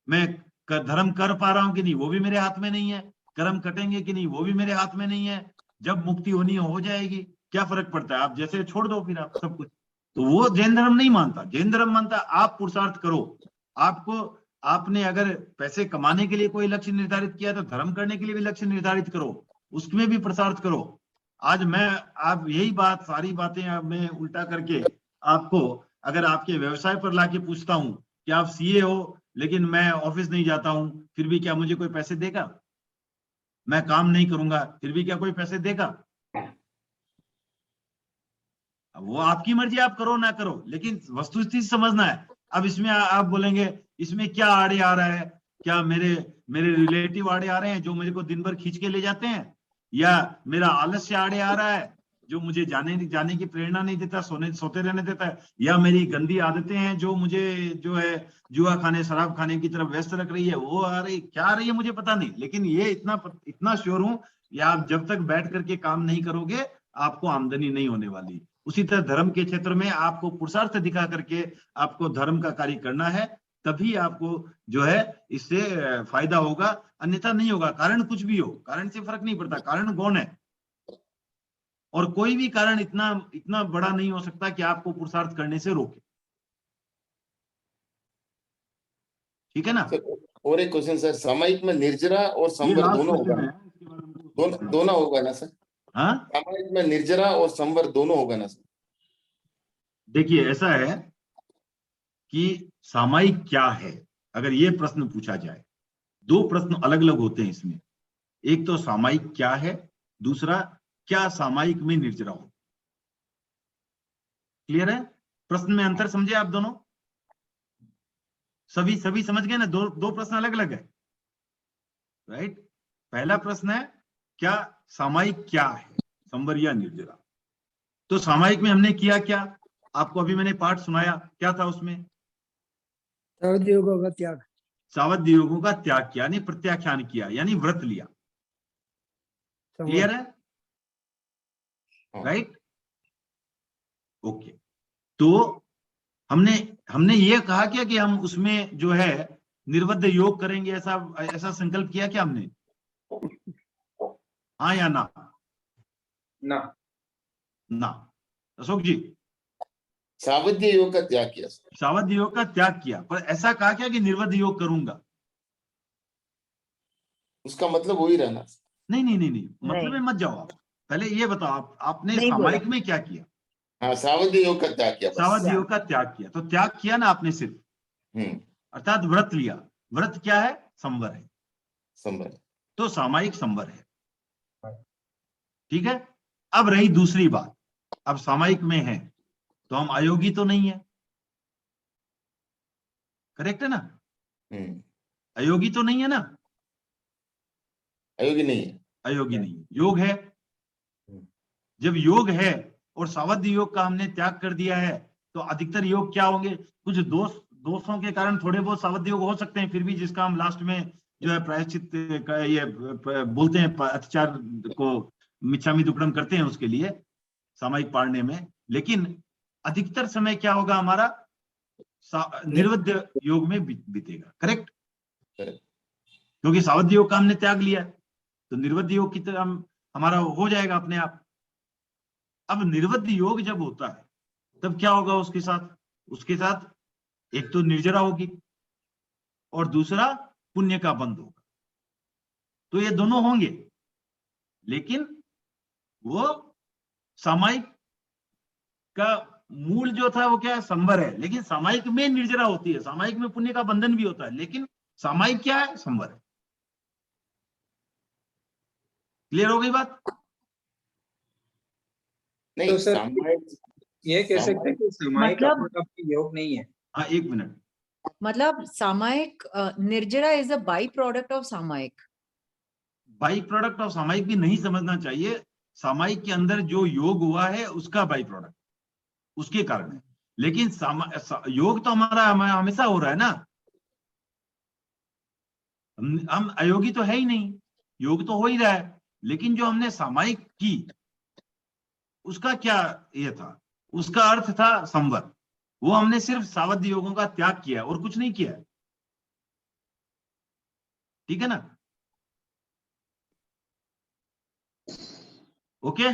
मैं धर्म कर पा रहा हूं कि नहीं, वो भी मेरे हाथ में नहीं है। कर्म कटेंगे कि नहीं, वो भी मेरे हाथ में नहीं है। जब मुक्ति होनी हो जाएगी, क्या फर्क पड़ता है, आप जैसे छोड़ दो फिर आप सब कुछ। तो वो जैन धर्म नहीं मानता। जैन धर्म मानता आप पुरुषार्थ करो। आपको, आपने अगर पैसे कमाने के लिए कोई लक्ष्य निर्धारित किया, तो धर्म करने के लिए भी लक्ष्य निर्धारित करो, उसमें भी पुरुषार्थ करो। आज मैं, आप यही बात, सारी बातें अब मैं उल्टा करके आपको अगर आपके व्यवसाय पर लाके पूछता हूं कि आप सीए हो लेकिन मैं ऑफिस नहीं जाता हूं, फिर भी क्या मुझे कोई पैसे देगा? मैं काम नहीं करूंगा, फिर भी क्या कोई पैसे देगा? अब वो आपकी मर्जी, आप करो ना करो, लेकिन वस्तुस्थिति समझना है। अब इसमें आप बोलेंगे इसमें क्या आड़े आ रहा है? क्या मेरे मेरे रिलेटिव आड़े आ रहे हैं जो मेरे को दिन भर खींच के ले जाते हैं, या मेरा आलस्य आड़े आ रहा है जो मुझे जाने की प्रेरणा नहीं देता, सोते रहने देता है, या मेरी गंदी आदतें हैं जो मुझे जो है जुआ खाने, शराब खाने की तरफ व्यस्त रख रही है, वो आ रही, क्या आ रही है मुझे पता नहीं, लेकिन ये इतना श्योर हूं, या आप जब तक बैठ करके काम नहीं करोगे, आपको आमदनी नहीं होने वाली। उसी तरह धर्म के क्षेत्र में आपको पुरुषार्थ दिखा करके आपको धर्म का कार्य करना है, तभी आपको जो है इससे फायदा होगा, अन्यथा नहीं होगा। कारण कुछ भी हो, कारण से फर्क नहीं पड़ता, कारण गौण है, और कोई भी कारण इतना इतना बड़ा नहीं हो सकता कि आपको पुरुषार्थ करने से रोके। ठीक है ना? सर, और एक क्वेश्चन सर, सामयिक में निर्जरा और ये संवर लास्ट दोनों होगा क्वेश्चन है, ना? इसके बाद हमको दोनों होगा ना सर? हाँ, सामयिक में निर्जरा और संवर दोनों होगा ना सर? देखिए ऐसा है कि सामायिक क्या है, अगर ये प्रश्न पूछा जाए, दो प्रश्न अलग अलग होते हैं इसमें। एक तो सामायिक क्या है, दूसरा क्या सामायिक में निर्जरा हो। क्लियर है? प्रश्न में अंतर समझे आप दोनों? सभी सभी समझ गए ना? दो दो प्रश्न अलग अलग है, राइट? पहला प्रश्न है क्या सामायिक क्या है, संवर या निर्जरा। तो सामायिक में हमने किया क्या, आपको अभी मैंने पाठ सुनाया, क्या था उसमें? सर्वयोगों का त्याग। सावध योगों का त्याग किया, यानी प्रत्याख्यान किया, यानी व्रत लिया। क्लियर है? राइट? ओके। तो हमने हमने ये कहा क्या कि हम उसमें जो है निर्बद्ध योग करेंगे, ऐसा ऐसा संकल्प किया क्या हमने? हाँ या ना? ना। ना। अशोक जी, सावध्य योग का त्याग किया सर। सावध्य योग का त्याग किया, पर ऐसा कहा क्या कि निर्बद्ध योग करूंगा? उसका मतलब वही रहना। नहीं नहीं नहीं नहीं, मतलब नहीं। में मत जाओ आप, पहले ये बताओ आपने नहीं बोला। सामायिक में क्या किया? हाँ, सावध्य योग का त्याग किया बस। सावध्य योग का त्याग किया, तो त्याग किया ना आपने सिर्फ, हम्म, अर्थात व्रत लिया। व्रत क्या है? संवर है, संभव। तो सामायिक संवर है। ठीक है। अब रही दूसरी बात, अब सामायिक में है तो हम अयोगी तो नहीं है, करेक्ट है ना? अयोगी तो नहीं है ना? अयोग्य नहीं है। अयोगी नहीं है, योग है। जब योग है और सावध्य योग का हमने त्याग कर दिया है, तो अधिकतर योग क्या होंगे? कुछ दोषों के कारण थोड़े बहुत सावध्य योग हो सकते हैं, फिर भी जिसका हम लास्ट में जो है प्रायश्चित का ये बोलते हैं, अत्याचार को मिच्छामी दुक्कडम करते हैं उसके लिए सामायिक पालने में। लेकिन अधिकतर समय क्या होगा हमारा? निर्बद्ध योग में बीतेगा, करेक्ट? क्योंकि सावध्य योग का हमने त्याग लिया है, तो निर्बद्ध योग की तरह हमारा हो जाएगा अपने आप। अब निर्बद्ध योग जब होता है तब क्या होगा उसके साथ? उसके साथ एक तो निर्जरा होगी और दूसरा पुण्य का बंध होगा, तो ये दोनों होंगे। लेकिन वो सामायिक का मूल जो था वो क्या है? संवर है। लेकिन सामायिक में निर्जरा होती है, सामायिक में पुण्य का बंधन भी होता है, लेकिन सामायिक क्या है? संवर है। क्लियर हो गई बात? नहीं तो सर सामायिक, ये कह सकते हैं कि सामायिक मतलब- अपने आप में योग नहीं है। हाँ, एक मिनट। मतलब सामायिक निर्जरा is a byproduct of सामायिक। बाई प्रोडक्ट ऑफ सामायिक भी नहीं समझना चाहिए, सामायिक के अंदर जो योग हुआ है उसका बाई प्रोडक्ट, उसके कारण है। लेकिन योग तो हमारा हमेशा हो रहा है ना, हम अयोगी तो है ही नहीं, योग तो हो ही रहा है। लेकिन जो हमने सामायिक की उसका क्या ये था? उसका अर्थ था संवर। वो हमने सिर्फ सावध्य योगों का त्याग किया और कुछ नहीं किया है। ठीक है ना? ओके।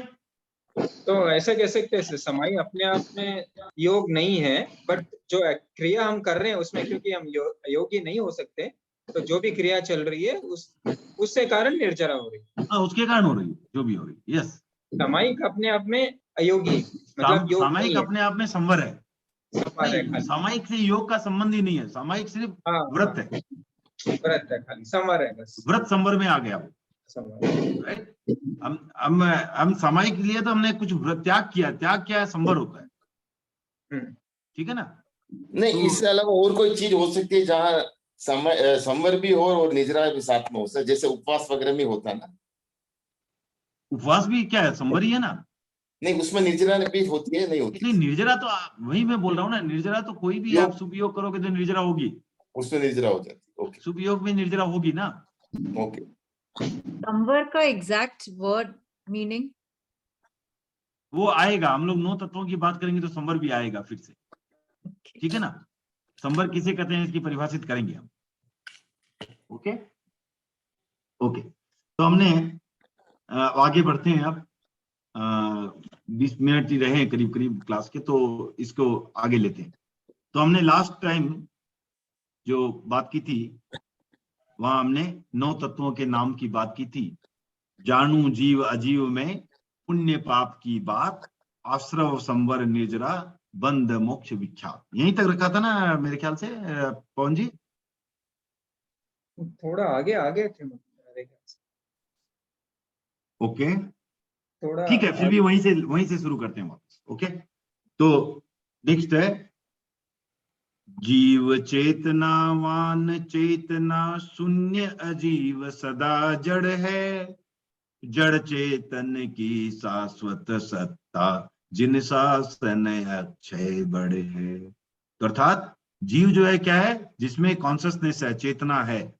तो ऐसा कह सकते हैं समाई अपने आप में योग नहीं है, बट जो क्रिया हम कर रहे हैं उसमें क्योंकि हम योगी नहीं हो सकते, तो जो भी क्रिया चल रही है उससे कारण निर्जरा हो रही है। हाँ, उसके कारण हो रही है, जो भी हो रही है। यस, सामायिक अपने आप में अयोगी, मतलब योग सामायिक नहीं है, अपने आप में संवर है। संवर है नहीं, खाली। सामायिक से योग का संबंध ही नहीं है, सामायिक सिर्फ हाँ, व्रत है। व्रत है खाली, संवर है बस, व्रत संवर में आ गया वो, संवर है। राइट? हम सामायिक लिए तो हमने कुछ त्याग किया, त्याग क्या है? संवर होता है। ठीक है ना? नहीं तो- इससे अलावा और कोई चीज हो सकती है जहाँ संवर भी हो और निजरा भी साथ में हो सकता है, जैसे उपवास वगैरह में होता है ना? उपवास भी क्या है? संवर ही है ना। नहीं उसमें निर्जरा भी होती है, नहीं होती? नहीं, निर्जरा तो वही मैं बोल रहा हूँ ना, निर्जरा तो कोई भी आप शुभ योग करोगे तो निर्जरा होगी, उसमें निर्जरा हो जाती है। ओके शुभ योग में निर्जरा होगी ना। ओके। संवर का एग्जैक्ट वर्ड मीनिंग? वो आएगा, हम लोग 9 तत्वों की बात करेंगे तो संवर भी आएगा फिर से। ठीक है ना? संवर किसे कहते हैं इसकी परिभाषित करेंगे हम। ओके ओके, तो हमने आगे बढ़ते हैं अब। 20 मिनट ही रहे करीब करीब क्लास के, तो इसको आगे लेते हैं। तो हमने लास्ट टाइम जो बात की थी वहां हमने 9 तत्वों के नाम की बात की थी। जानू जीव अजीव में पुण्य पाप की बात, आश्रव संवर निर्जरा बंद मोक्ष विख्यात। यहीं तक रखा था ना मेरे ख्याल से पवन जी? थोड़ा आगे आगे थे मेरे ख्याल से। ओके, थोड़ा ठीक है, फिर भी वहीं से शुरू करते हैं वापस। ओके, तो नेक्स्ट है जीव चेतनावान चेतना शून्य अजीव सदा जड़ है, जड़ चेतन की शाश्वत सत्ता जिन शासन अक्षय बड़े है। तो अर्थात जीव जो है क्या है? जिसमें कॉन्शियसनेस है, चेतना है,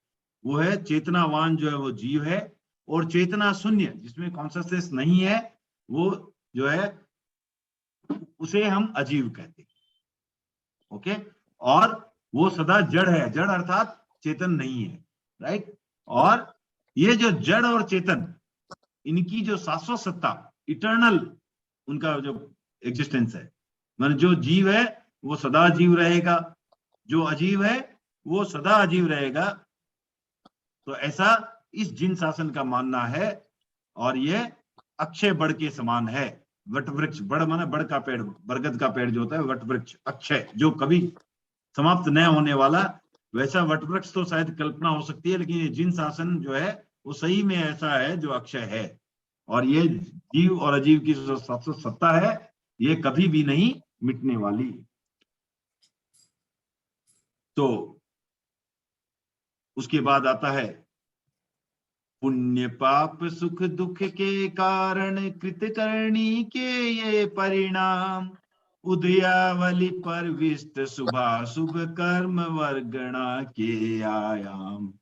वो है चेतनावान, जो है वो जीव है। और चेतना शून्य, जिसमें कॉन्शियसनेस नहीं है, वो जो है उसे हम अजीव कहते हैं। ओके, और वो सदा जड़ है, जड़ अर्थात चेतन नहीं है, राइट। और ये जो जड़ और चेतन, इनकी जो शाश्वत सत्ता, इटर्नल उनका जो एग्जिस्टेंस है, माने जो जीव है वो सदा जीव रहेगा, जो अजीव है वो सदा अजीव रहेगा। तो ऐसा इस जिन शासन का मानना है, और ये अक्षय बड़ के समान है। वट वृक्ष, बड़ माना बड़ का पेड़, बरगद का पेड़ जो होता है, वट वृक्ष अक्षय, जो कभी समाप्त न होने वाला, वैसा वट वृक्ष तो शायद कल्पना हो सकती है, लेकिन ये जिन शासन जो है वो सही में ऐसा है जो अक्षय है। और ये जीव और अजीव की जो शाश्वत सत्ता है, ये कभी भी नहीं मिटने वाली। तो उसके बाद आता है पुण्य पाप सुख दुख के कारण कृतकर्णी के ये परिणाम, उदयावली परविष्ट शुभाशुभ कर्म वर्गणा के आयाम।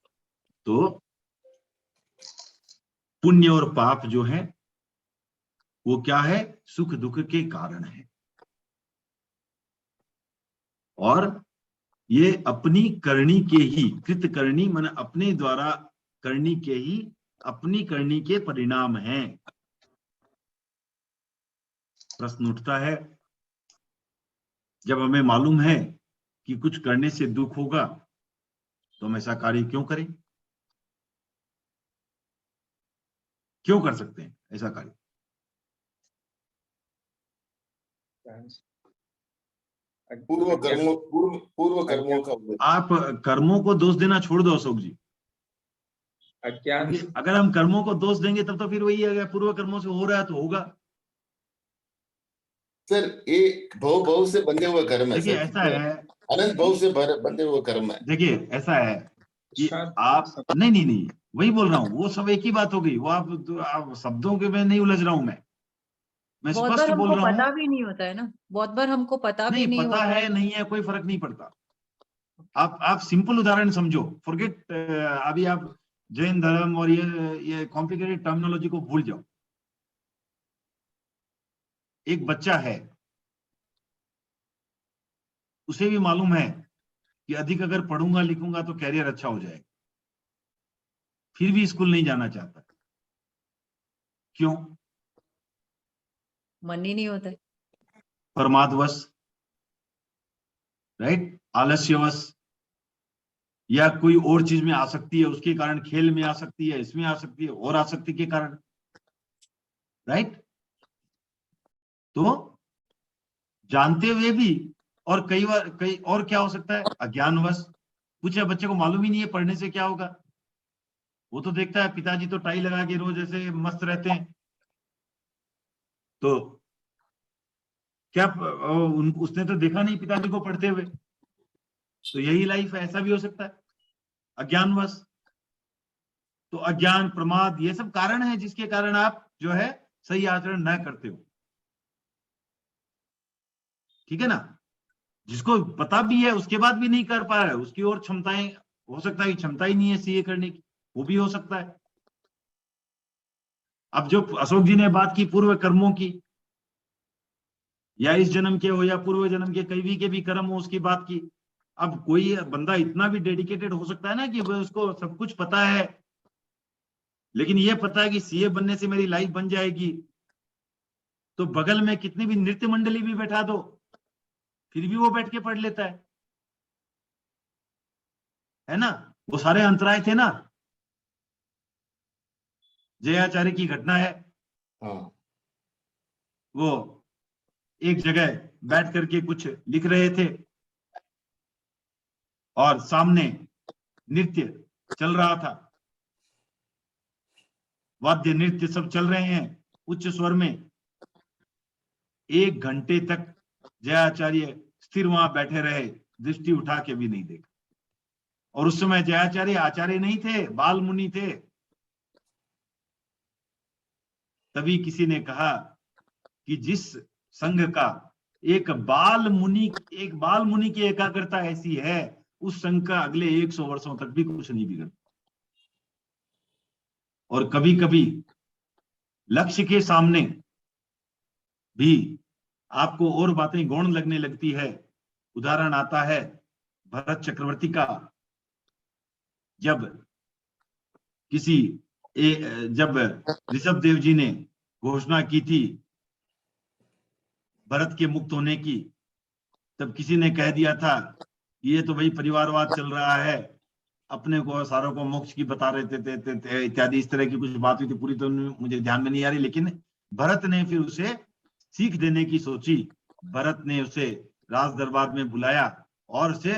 तो पुण्य और पाप जो है वो क्या है, सुख दुख के कारण है, और ये अपनी करनी के ही, कृत करनी मन अपने द्वारा करनी के ही, अपनी करनी के परिणाम हैं। प्रश्न उठता है, जब हमें मालूम है कि कुछ करने से दुख होगा तो हम ऐसा कार्य क्यों करें? क्यों कर सकते हैं ऐसा कार्य? पूर्व कर्मों का उल्लेख। आप कर्मों को दोष देना छोड़ दो अशोक जी। अज्ञान अगर हम कर्मों को दोष देंगे तब तो फिर वही है, पूर्व कर्मों से हो रहा है तो होगा। सर एक भव से बंधे हुए कर्म है। देखिए सर, ऐसा है, अनंत भव से बंधे हुए कर्म है। देखिए ऐसा है कि आप नहीं वही बोल रहा हूँ, वो सब एक ही बात हो गई। वो आप शब्दों के में नहीं उलझ रहा हूं मैं बहुत बार स्पष्ट बोल हमको रहा पता हूँ। भी नहीं होता है ना, बहुत बार हमको पता भी नहीं नहीं पता होता है, नहीं है, कोई फर्क नहीं पड़ता। आप सिंपल उदाहरण समझो, फॉरगेट अभी आप जैन धर्म और ये कॉम्प्लिकेटेड टर्मिनोलॉजी को भूल जाओ। एक बच्चा है, उसे भी मालूम है कि अधिक अगर पढ़ूंगा लिखूंगा तो कैरियर अच्छा हो जाएगा, फिर भी स्कूल नहीं जाना चाहता। क्यों? मन ही नहीं होता है। प्रमादवश, राइट, आलस्यवश, या कोई और चीज में आसक्ति है उसके कारण, खेल में आसक्ति है, इसमें आसक्ति है, और आसक्ति के कारण, राइट। तो जानते हुए भी, और कई बार और क्या हो सकता है, अज्ञानवश। कुछ बच्चे को मालूम ही नहीं है पढ़ने से क्या होगा, वो तो देखता है पिताजी तो टाई लगा के रोज ऐसे मस्त रहते हैं, तो क्या उसने तो देखा नहीं पिताजी को पढ़ते हुए, तो यही लाइफ है। ऐसा भी हो सकता है अज्ञानवश। तो अज्ञान, प्रमाद, ये सब कारण है जिसके कारण आप जो है सही आचरण न करते हो, ठीक है ना। जिसको पता भी है उसके बाद भी नहीं कर पा रहा है, उसकी और क्षमताएं, हो सकता है कि क्षमता ही नहीं है सीए करने की, वो भी हो सकता है। अब जो अशोक जी ने बात की पूर्व कर्मों की, या इस जन्म के हो या पूर्व जन्म के कई के भी कर्म हो, उसकी बात की। अब कोई बंदा इतना भी डेडिकेटेड हो सकता है ना कि वो उसको सब कुछ पता है, लेकिन ये पता है कि सीए बनने से मेरी लाइफ बन जाएगी, तो बगल में कितनी भी नृत्य मंडली भी बैठा दो फिर भी वो बैठ के पढ़ लेता है ना। वो सारे अंतराय थे ना। जयाचार्य की घटना है, हाँ। वो एक जगह बैठ करके कुछ लिख रहे थे और सामने नृत्य चल रहा था, वाद्य नृत्य सब चल रहे हैं उच्च स्वर में। 1 घंटे तक जयाचार्य स्थिर वहां बैठे रहे, दृष्टि उठा के भी नहीं देखा। और उस समय जयाचार्य आचार्य नहीं थे, बाल मुनि थे। तभी किसी ने कहा कि जिस संघ का एक बाल मुनि की एकाग्रता ऐसी है, उस संघ का अगले 100 वर्षों तक भी कुछ नहीं बिगड़ता। और कभी कभी लक्ष्य के सामने भी आपको और बातें गौण लगने लगती है। उदाहरण आता है भरत चक्रवर्ती का जब जब ऋषभ देव जी ने घोषणा की थी भरत के मुक्त होने की, तब किसी ने कह दिया था ये तो भाई परिवारवाद चल रहा है, अपने को सारों को मोक्ष की बता रहे थे इत्यादि, इस तरह की कुछ बात हुई थी, पूरी तो मुझे ध्यान में नहीं आ रही। लेकिन भरत ने फिर उसे सीख देने की सोची, भरत ने उसे राज दरबार में बुलाया और उसे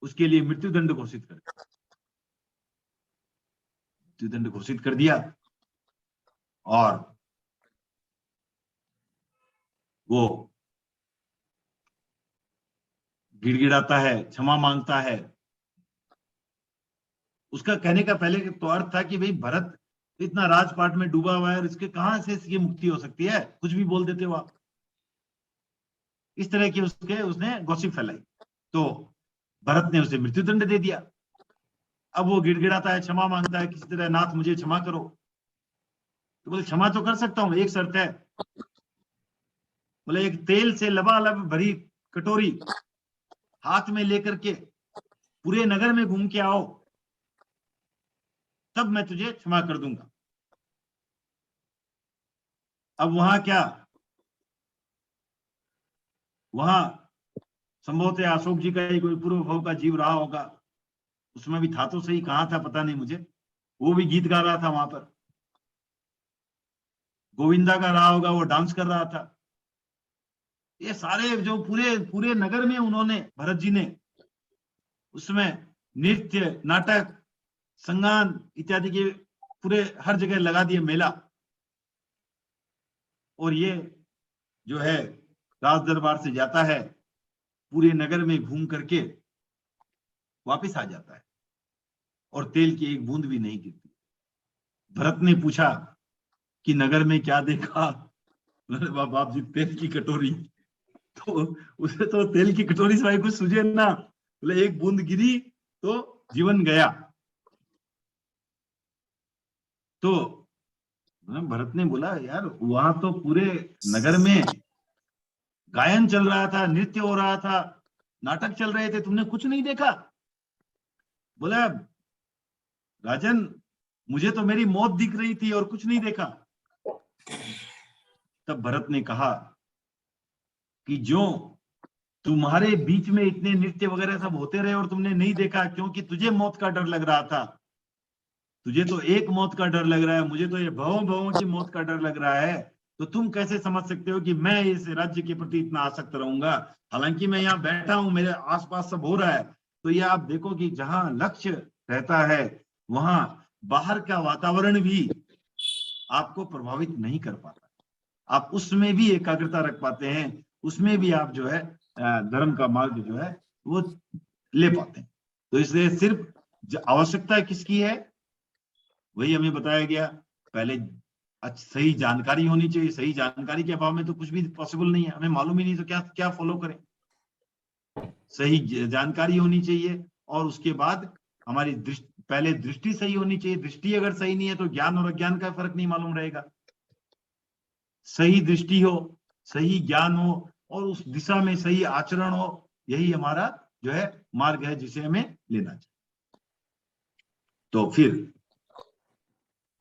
उसके लिए मृत्युदंड घोषित कर दिया और वो गिड़गिड़ाता है, क्षमा मांगता है। उसका कहने का पहले तो अर्थ था कि भाई भरत इतना राजपाट में डूबा हुआ है और इसके कहां से इसकी मुक्ति हो सकती है, कुछ भी बोल देते हो आप, इस तरह की उसने गॉसिप फैलाई। तो भरत ने उसे मृत्युदंड दे दिया। अब वो गिड़गिड़ाता है, क्षमा मांगता है किसी तरह, नाथ मुझे क्षमा करो। तो बोले क्षमा तो कर सकता हूं, एक शर्त है। बोले एक तेल से लबालब भरी कटोरी हाथ में लेकर के पूरे नगर में घूम के आओ, तब मैं तुझे क्षमा कर दूंगा। अब वहां क्या, वहां संभवतः अशोक जी का ही कोई पूर्व भाव का जीव रहा होगा, उसमें भी था तो सही, कहाँ था पता नहीं मुझे, वो भी गीत गा रहा था वहां पर, गोविंदा का रहा होगा, वो डांस कर रहा था। ये सारे जो पूरे नगर में उन्होंने, भरत जी ने उसमें नृत्य, नाटक, संगान इत्यादि के पूरे हर जगह लगा दिए मेला। और ये जो है राज दरबार से जाता है, पूरे नगर में घूम करके वापस आ जाता है और तेल की एक बूंद भी नहीं गिरती। भरत ने पूछा कि नगर में क्या देखा? बाप जी तेल की कटोरी। तो उसे तो तेल की कटोरी से कुछ सूझे ना, बोले एक बूंद गिरी तो जीवन गया। तो भरत ने बोला यार वहां तो पूरे नगर में गायन चल रहा था, नृत्य हो रहा था, नाटक चल रहे थे, तुमने कुछ नहीं देखा? बोला राजन मुझे तो मेरी मौत दिख रही थी और कुछ नहीं देखा। तब भरत ने कहा कि जो तुम्हारे बीच में इतने नृत्य वगैरह सब होते रहे और तुमने नहीं देखा क्योंकि तुझे मौत का डर लग रहा था, तुझे तो एक मौत का डर लग रहा है, मुझे तो ये भवों की मौत का डर लग रहा है, तो तुम कैसे समझ सकते हो कि मैं इस राज्य के प्रति इतना आसक्त रहूंगा? हालांकि मैं यहाँ बैठा हूं, मेरे आसपास सब हो रहा है, तो ये आप देखो कि जहां लक्ष्य रहता है वहां बाहर का वातावरण भी आपको प्रभावित नहीं कर पाता, आप उसमें भी एकाग्रता रख पाते हैं, उसमें भी आप जो है धर्म का मार्ग जो है वो ले पाते हैं। तो इसलिए सिर्फ आवश्यकता किसकी है वही हमें बताया गया, पहले सही जानकारी होनी चाहिए, सही जानकारी के अभाव में तो कुछ भी पॉसिबल नहीं है, हमें मालूम ही नहीं तो क्या फॉलो करें। सही जानकारी होनी चाहिए और उसके बाद हमारी पहले दृष्टि सही होनी चाहिए, दृष्टि अगर सही नहीं है तो ज्ञान और अज्ञान का फर्क नहीं मालूम रहेगा। सही दृष्टि हो, सही ज्ञान हो और उस दिशा में सही आचरण हो, यही हमारा जो है मार्ग है जिसे हमें लेना चाहिए। तो फिर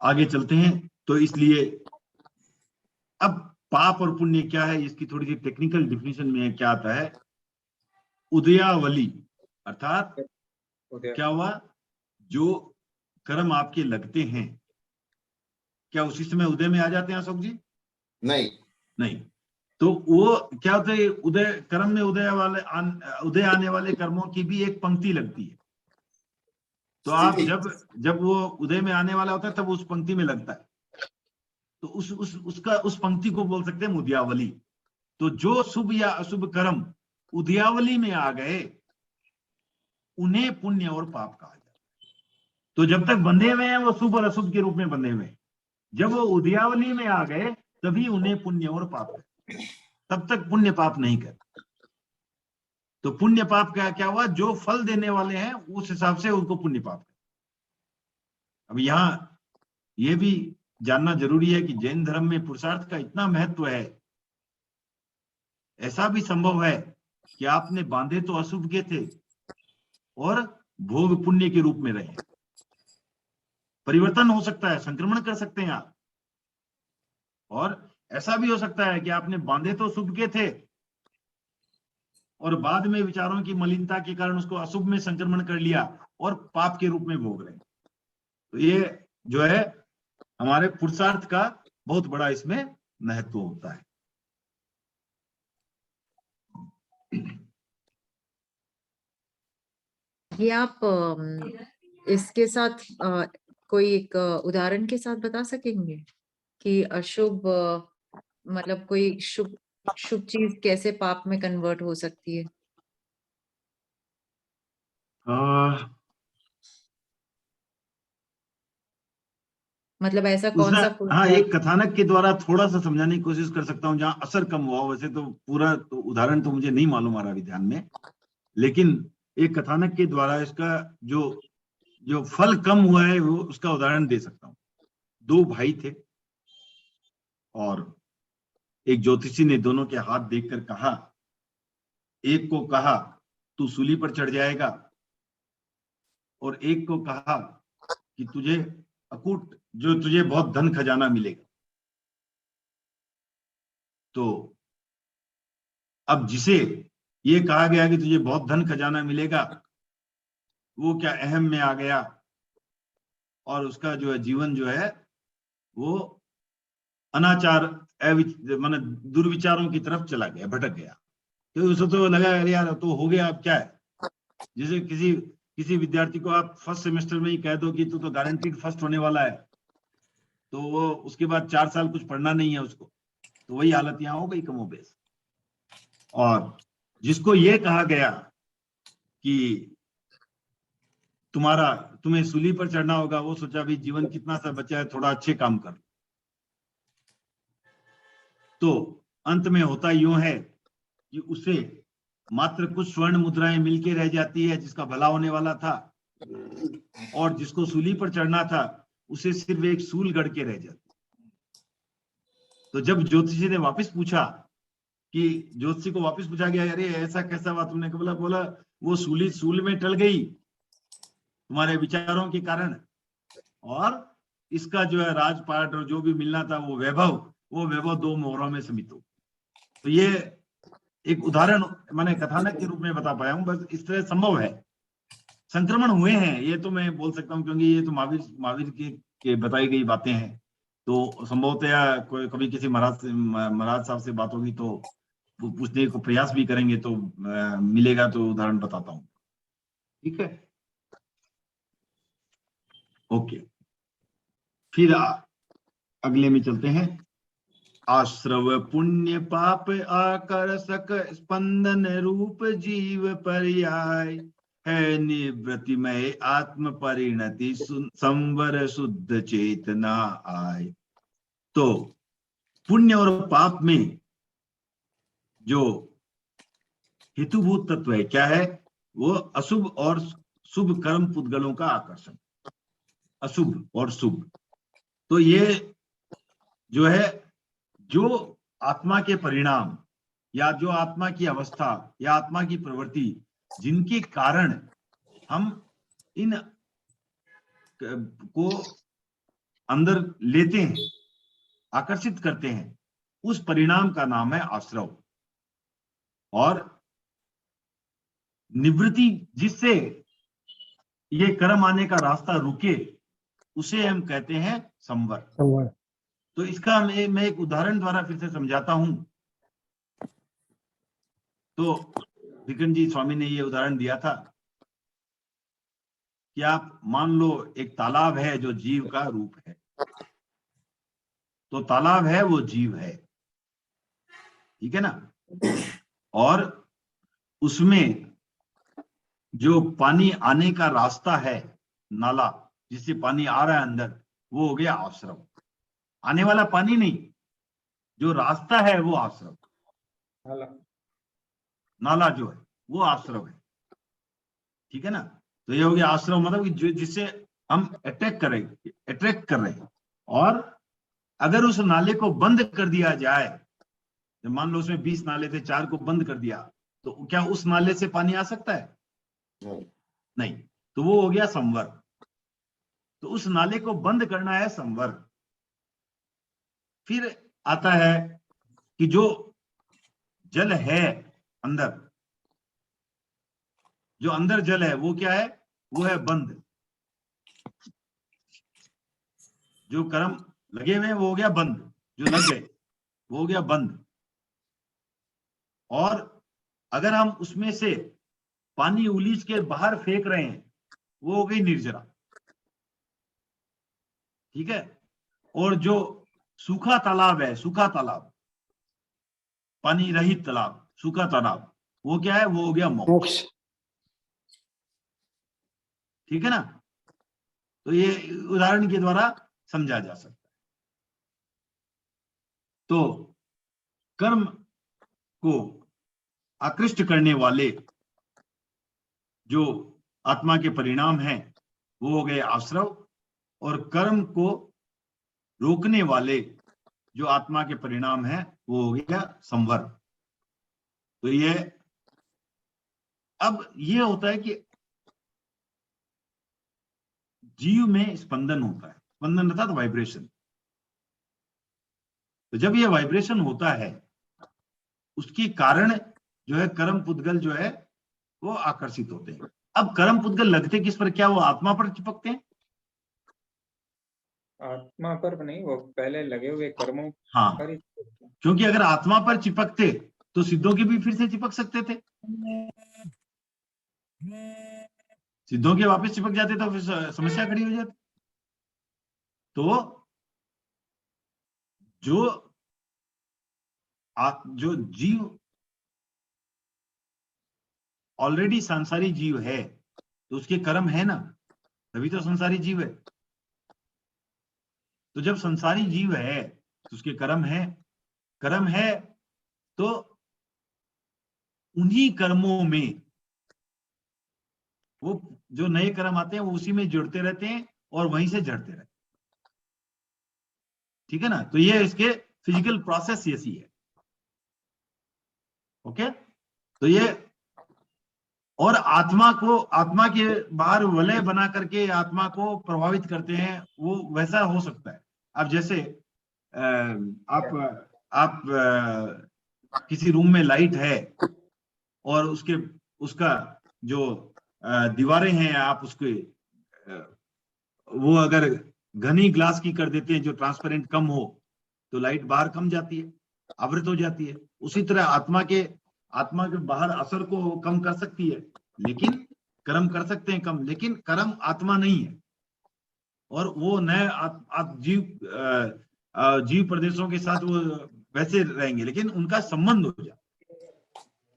आगे चलते हैं। तो इसलिए अब पाप और पुण्य क्या है इसकी थोड़ी सी टेक्निकल डिफिनेशन में क्या आता है। उदयावली अर्थात क्या हुआ, जो कर्म आपके लगते हैं क्या उसी समय उदय में आ जाते हैं अशोक जी? नहीं। तो वो क्या होता है, उदय कर्म में उदय आने वाले कर्मों की भी एक पंक्ति लगती है। तो आप जब वो उदय में आने वाला होता है तब उस पंक्ति में लगता है, तो उस पंक्ति को बोल सकते हैं उदयावली। तो जो शुभ या अशुभ कर्म उदयावली में आ गए उन्हें पुण्य और पाप कहा जाता है। तो जब तक बंधे हुए हैं वो शुभ और अशुभ के रूप में बंधे हुए हैं, जब वो उदयावली में आ गए तभी उन्हें पुण्य और पाप है, तब तक पुण्य पाप नहीं करते। तो पुण्य पाप क्या हुआ, जो फल देने वाले हैं उस हिसाब से उनको पुण्य पाप है। अब यहाँ ये भी जानना जरूरी है कि जैन धर्म में पुरुषार्थ का इतना महत्व है, ऐसा भी संभव है कि आपने बांधे तो अशुभ के थे और भोग पुण्य के रूप में रहे। परिवर्तन हो सकता है, संक्रमण कर सकते हैं आप। और ऐसा भी हो सकता है कि आपने बांधे तो शुभ के थे और बाद में विचारों की मलिनता के कारण उसको अशुभ में संक्रमण कर लिया और पाप के रूप में भोग रहे हैं। तो ये जो है हमारे पुरुषार्थ का बहुत बड़ा इसमें महत्व होता है। ये आप इसके साथ कोई एक उदाहरण के साथ बता सकेंगे कि अशुभ मतलब कोई शुभ शुभ चीज कैसे पाप में कन्वर्ट हो सकती है? मतलब ऐसा कौन उसमें सा हाँ, पुण्य? एक कथानक के द्वारा थोड़ा सा समझाने की कोशिश कर सकता हूँ जहाँ असर कम हुआ। वैसे तो पूरा तो उदाहरण तो मुझे नहीं मालूम आ रहा अभी ध्यान में, लेकिन एक कथानक के द्वारा इसका जो जो फल कम हुआ है वो उसका उदाहरण दे सकता हूँ। दो भाई थे और एक ज्योतिषी ने दोनों के हाथ देखकर कहा, एक को कहा तू सूली पर चढ़ जाएगा और एक को कहा कि तुझे अकूट जो तुझे बहुत धन खजाना मिलेगा। तो अब जिसे ये कहा गया कि तुझे बहुत धन खजाना मिलेगा, वो क्या अहम में आ गया और उसका जो है जीवन जो है वो अनाचार माने दुर्विचारों की तरफ चला गया, भटक गया। तो उसे तो लगा अरे यार तो हो गया, अब क्या है। जैसे किसी विद्यार्थी को आप फर्स्ट सेमेस्टर में ही कह दो कि तू तो गारंटीड फर्स्ट होने वाला है, तो वो उसके बाद 4 साल कुछ पढ़ना नहीं है उसको, तो वही हालत यहाँ हो गई कमोबेश। और जिसको ये कहा गया कि तुम्हें सूली पर चढ़ना होगा, वो सोचा भी जीवन कितना सा बचा है, थोड़ा अच्छे काम कर। तो अंत में होता यूं है कि उसे मात्र कुछ स्वर्ण मुद्राएं मिलके रह जाती है जिसका भला होने वाला था, और जिसको सूली पर चढ़ना था उसे सिर्फ एक सूल गढ़ के रह जाती। तो जब ज्योतिषी ने वापस पूछा कि ज्योतिषी को वापस पूछा गया, अरे ऐसा कैसा हुआ तुमने? बोला वो सूल में टल गई तुम्हारे विचारों के कारण, और इसका जो है राजपाट और जो भी मिलना था वो वैभव 2 मोहरों में समित हो। तो ये एक उदाहरण मैंने कथानक के रूप में बता पाया हूं, बस इस तरह संभव है। संक्रमण हुए हैं ये तो मैं बोल सकता हूं, क्योंकि ये तो महावीर के बताई गई बातें हैं। तो संभवतया कोई कभी किसी महाराज साहब से बात होगी तो वो पूछने को प्रयास भी करेंगे, तो मिलेगा तो उदाहरण बताता हूँ। ठीक है, ओके। फिर अगले में चलते हैं। आश्रव पुण्य पाप आकर्षक स्पंदन रूप जीव पर्याय है, निवृत्तिमय आत्म परिणति संवर शुद्ध चेतना आय। तो पुण्य और पाप में जो हेतुभूत तत्व है क्या है? वो अशुभ और शुभ कर्म पुद्गलों का आकर्षण, अशुभ और शुभ। तो ये जो है जो आत्मा के परिणाम या जो आत्मा की अवस्था या आत्मा की प्रवृत्ति जिनके कारण हम इन को अंदर लेते हैं, आकर्षित करते हैं, उस परिणाम का नाम है आश्रव। और निवृत्ति जिससे ये कर्म आने का रास्ता रुके उसे हम कहते हैं संवर। तो इसका मैं एक उदाहरण द्वारा फिर से समझाता हूं। तो विक्रम जी स्वामी ने ये उदाहरण दिया था कि आप मान लो एक तालाब है जो जीव का रूप है, तो तालाब है वो जीव है, ठीक है ना। और उसमें जो पानी आने का रास्ता है, नाला जिससे पानी आ रहा है अंदर, वो हो गया आश्रव। आने वाला पानी नहीं, जो रास्ता है वो आश्रव, नाला जो है वो आश्रव है, ठीक है ना। तो ये हो गया आश्रव, मतलब कि जिससे हम अट्रैक्ट कर रहे हैं। और अगर उस नाले को बंद कर दिया जाए, तो मान लो उसमें 20 नाले थे, 4 को बंद कर दिया, तो क्या उस नाले से पानी आ सकता है? नहीं, तो वो हो गया संवर। तो उस नाले को बंद करना है संवर। फिर आता है कि जो जल है अंदर, जो अंदर जल है वो क्या है, वो है बंद। जो कर्म लगे हुए हैं वो हो गया बंद, जो लग गए वो हो गया बंद। और अगर हम उसमें से पानी उलीच के बाहर फेंक रहे हैं वो हो गई निर्जरा, ठीक है। और जो सूखा तालाब है, सूखा तालाब, पानी रहित तालाब, सूखा तालाब, वो क्या है, वो हो गया मोक्ष, मोक्ष। ठीक है ना। तो ये उदाहरण के द्वारा समझा जा सकता है। तो कर्म को आकृष्ट करने वाले जो आत्मा के परिणाम हैं वो हो गए आश्रव, और कर्म को रोकने वाले जो आत्मा के परिणाम हैं वो हो गया संवर। तो ये अब ये होता है कि जीव में स्पंदन होता है, स्पंदन अर्थात वाइब्रेशन। तो जब ये वाइब्रेशन होता है उसके कारण जो है कर्म पुद्गल जो है वो आकर्षित होते हैं। अब कर्म पुद्गल लगते किस पर, क्या वो आत्मा पर चिपकते हैं? आत्मा पर नहीं, वो पहले लगे हुए कर्मों हाँ, पर ही। क्योंकि अगर आत्मा पर चिपकते तो सिद्धों के भी फिर से चिपक सकते थे, सिद्धों के वापस चिपक जाते तो फिर समस्या खड़ी हो जाती। तो जो जीव ऑलरेडी संसारी जीव है तो उसके कर्म है ना, तभी तो संसारी जीव है। तो जब संसारी जीव है तो उसके कर्म है, तो उन्हीं कर्मों में वो जो नए कर्म आते हैं वो उसी में जुड़ते रहते हैं और वहीं से झड़ते रहते हैं, ठीक है ना। तो ये इसके फिजिकल प्रोसेस ऐसी है, ओके। तो ये, और आत्मा के बाहर वलय बना करके आत्मा को प्रभावित करते हैं, वो वैसा हो सकता है। अब जैसे आप किसी रूम में लाइट है और उसका जो दीवारें हैं, आप उसके वो अगर घनी ग्लास की कर देते हैं जो ट्रांसपेरेंट कम हो तो लाइट बाहर कम जाती है, आवृत हो जाती है। उसी तरह आत्मा के बाहर असर को कम कर सकती है, लेकिन कर्म कर सकते हैं कम, लेकिन कर्म आत्मा नहीं है। और वो नए जीव प्रदेशों के साथ वो वैसे रहेंगे, लेकिन उनका संबंध हो जाए,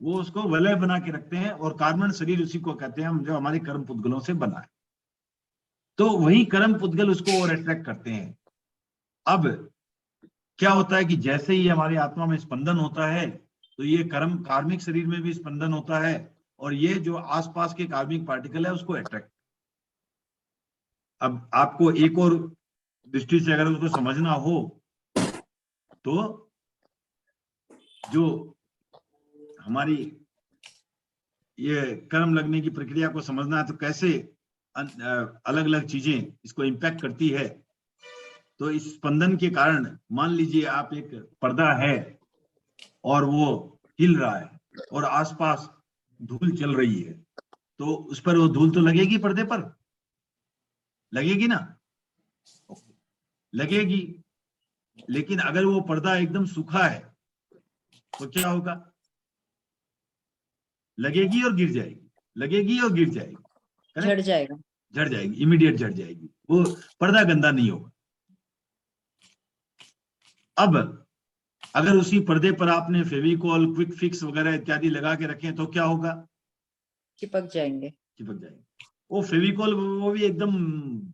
वो उसको वलय बना के रखते हैं। और कार्बन शरीर उसी को कहते हैं हम, जो हमारे कर्म पुद्गलों से बना है। तो वही कर्म पुद्गल उसको और अट्रैक्ट करते हैं। अब क्या होता है कि जैसे ही हमारी आत्मा में स्पंदन होता है तो ये कार्मिक शरीर में भी स्पंदन होता है, और ये जो आसपास के कार्मिक पार्टिकल है उसको अट्रैक्ट। अब आपको एक और दृष्टि से अगर उसको समझना हो तो जो हमारी ये कर्म लगने की प्रक्रिया को समझना है तो कैसे अलग अलग चीजें इसको इम्पैक्ट करती है। तो इस स्पंदन के कारण मान लीजिए आप, एक पर्दा है और वो हिल रहा है और आसपास धूल चल रही है, तो उस पर वो धूल तो लगेगी, पर्दे पर लगेगी ना, लगेगी। लेकिन अगर वो पर्दा एकदम सूखा है तो क्या होगा, लगेगी और गिर जाएगी, लगेगी और गिर जाएगी, झड़ जाएगा, झड़ जाएगी, इमीडिएट झड़ जाएगी, वो पर्दा गंदा नहीं होगा। अब अगर उसी पर्दे पर आपने फेविकॉल, क्विक फिक्स वगैरह इत्यादि लगा के रखे तो क्या होगा, चिपक जाएंगे। वो फेविकॉल वो भी एकदम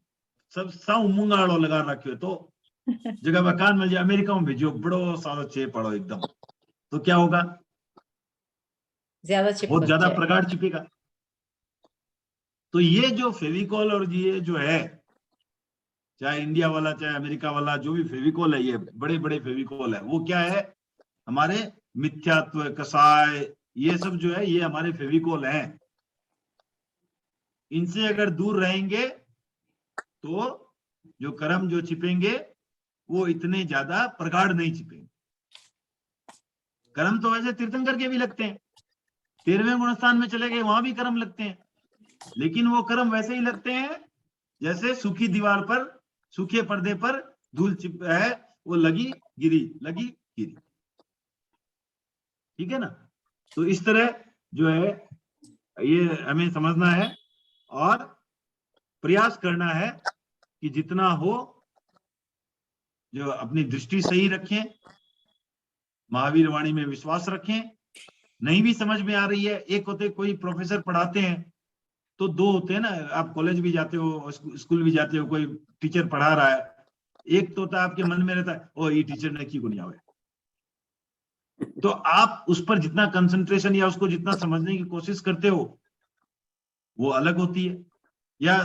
सब साउ मुंगाड़ो लगा रखे तो जगह मकान मिल जाए, अमेरिका में भेजो बड़ो सारो चे पड़ो एकदम, तो क्या होगा, बहुत ज्यादा प्रगाढ़ चिपेगा। तो ये जो फेविकॉल और ये जो है, चाहे इंडिया वाला चाहे अमेरिका वाला, जो भी फेविकॉल है, ये बड़े बड़े फेविकॉल है, वो क्या है, हमारे मिथ्यात्व, कसाय, ये सब जो है ये हमारे फेविकॉल हैं। इनसे अगर दूर रहेंगे तो जो कर्म जो छिपेंगे वो इतने ज्यादा प्रगाढ़ नहीं छिपेंगे। कर्म तो वैसे तीर्थंकर के भी लगते हैं, 13वें गुणस्थान में चले गए वहां भी कर्म लगते हैं, लेकिन वो कर्म वैसे ही लगते हैं जैसे सूखी दीवार पर, सूखे पर्दे पर धूल चिप है, वो लगी गिरी, लगी गिरी। ठीक है ना? तो इस तरह जो है ये हमें समझना है और प्रयास करना है कि जितना हो जो अपनी दृष्टि सही रखें, महावीर वाणी में विश्वास रखें। नहीं भी समझ में आ रही है, एक होते कोई प्रोफेसर पढ़ाते हैं तो दो होते हैं ना, आप कॉलेज भी जाते हो, स्कूल भी जाते हो, कोई टीचर पढ़ा रहा है, एक तो होता है आपके मन में रहता है ओ ये टीचर ने की को नहीं आवे, तो आप उस पर जितना कंसंट्रेशन या उसको जितना समझने की कोशिश करते हो वो अलग होती है, या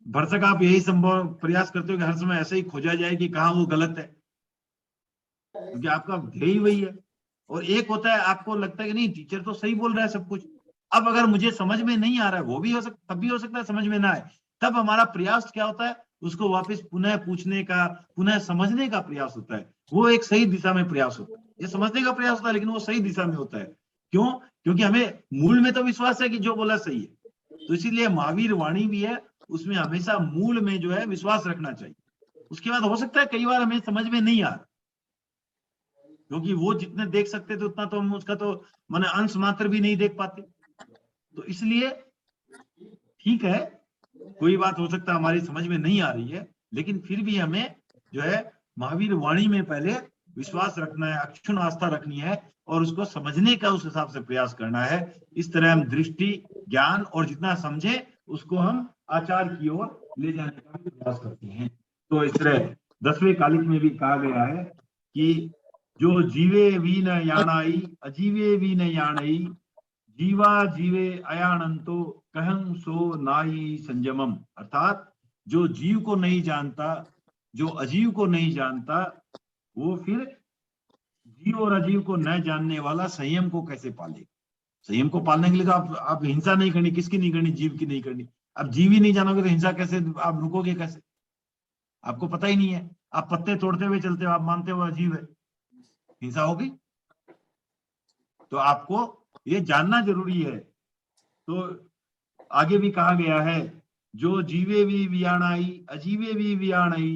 भरसक आप यही संभव प्रयास करते हो कि हर समय ऐसे ही खोजा जाए कि कहाँ वो गलत है, क्योंकि आपका ध्येय वही है। और एक होता है आपको लगता है कि नहीं टीचर तो सही बोल रहा है सब कुछ, अब अगर मुझे समझ में नहीं आ रहा है, वो भी हो सकता, तब भी हो सकता है समझ में ना आए, तब हमारा प्रयास क्या होता है, उसको वापस पुनः पूछने का, पुनः समझने का प्रयास होता है, वो एक सही दिशा में प्रयास होता है। ये समझने का प्रयास होता है लेकिन वो सही दिशा में होता है। क्यों? क्योंकि हमें मूल में तो विश्वास है कि जो बोला सही है, तो इसीलिए महावीर वाणी भी है, उसमें हमेशा मूल में जो है विश्वास रखना चाहिए। उसके बाद हो सकता है कई बार हमें समझ में नहीं आ रहा, क्योंकि वो जितने देख सकते थे उतना तो हम उसका तो माने अंश मात्र भी नहीं देख पाते, तो इसलिए ठीक है, कोई बात हो सकता है हमारी समझ में नहीं आ रही है, लेकिन फिर भी हमें जो है महावीर वाणी में पहले विश्वास रखना है, अक्षुण आस्था रखनी है और उसको समझने का उस हिसाब से प्रयास करना है। इस तरह हम दृष्टि, ज्ञान और जितना समझे उसको हम आचार की ओर ले जाने का भी प्रयास करते हैं। तो इस तरह 10वें कालिक में भी कहा गया है कि जो जीवे वी न याणाई, अजीवे वी न याणई, जीवा जीवे अयानंतो कहं सो नाई संयमम, अर्थात जो जीव को नहीं जानता, जो अजीव को नहीं जानता, वो फिर जीव और अजीव को न जानने वाला संयम को कैसे पालेगा? संयम को पालने के लिए तो आप हिंसा नहीं करनी, किसकी नहीं करनी? जीव की नहीं करनी। अब जीव ही नहीं जानोगे तो हिंसा कैसे, आप रुकोगे कैसे? आपको पता ही नहीं है, आप पत्ते तोड़ते हुए चलते हो, आप मानते हो अजीब है, हिंसा होगी? तो आपको ये जानना जरूरी है। तो आगे भी कहा गया है जो जीवे भी वियाणाई, अजीवे भी वियाणाई,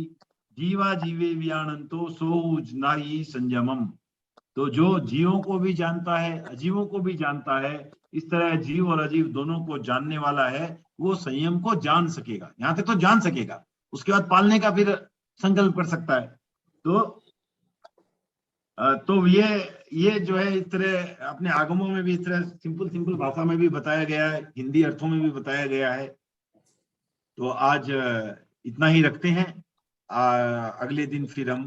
जीवा जीवे वियाणंतो सो नाई संयमम। तो जो जीवों को भी जानता है, अजीवों को भी जानता है, इस तरह जीव और अजीव दोनों को जानने वाला है, वो संयम को जान सकेगा। यहां तक तो जान सकेगा, उसके बाद पालने का फिर संकल्प कर सकता है। तो ये जो है इस तरह अपने आगमों में भी इस तरह सिंपल भाषा में भी बताया गया है, हिंदी अर्थों में भी बताया गया है। तो आज इतना ही रखते हैं। अगले दिन फिर हम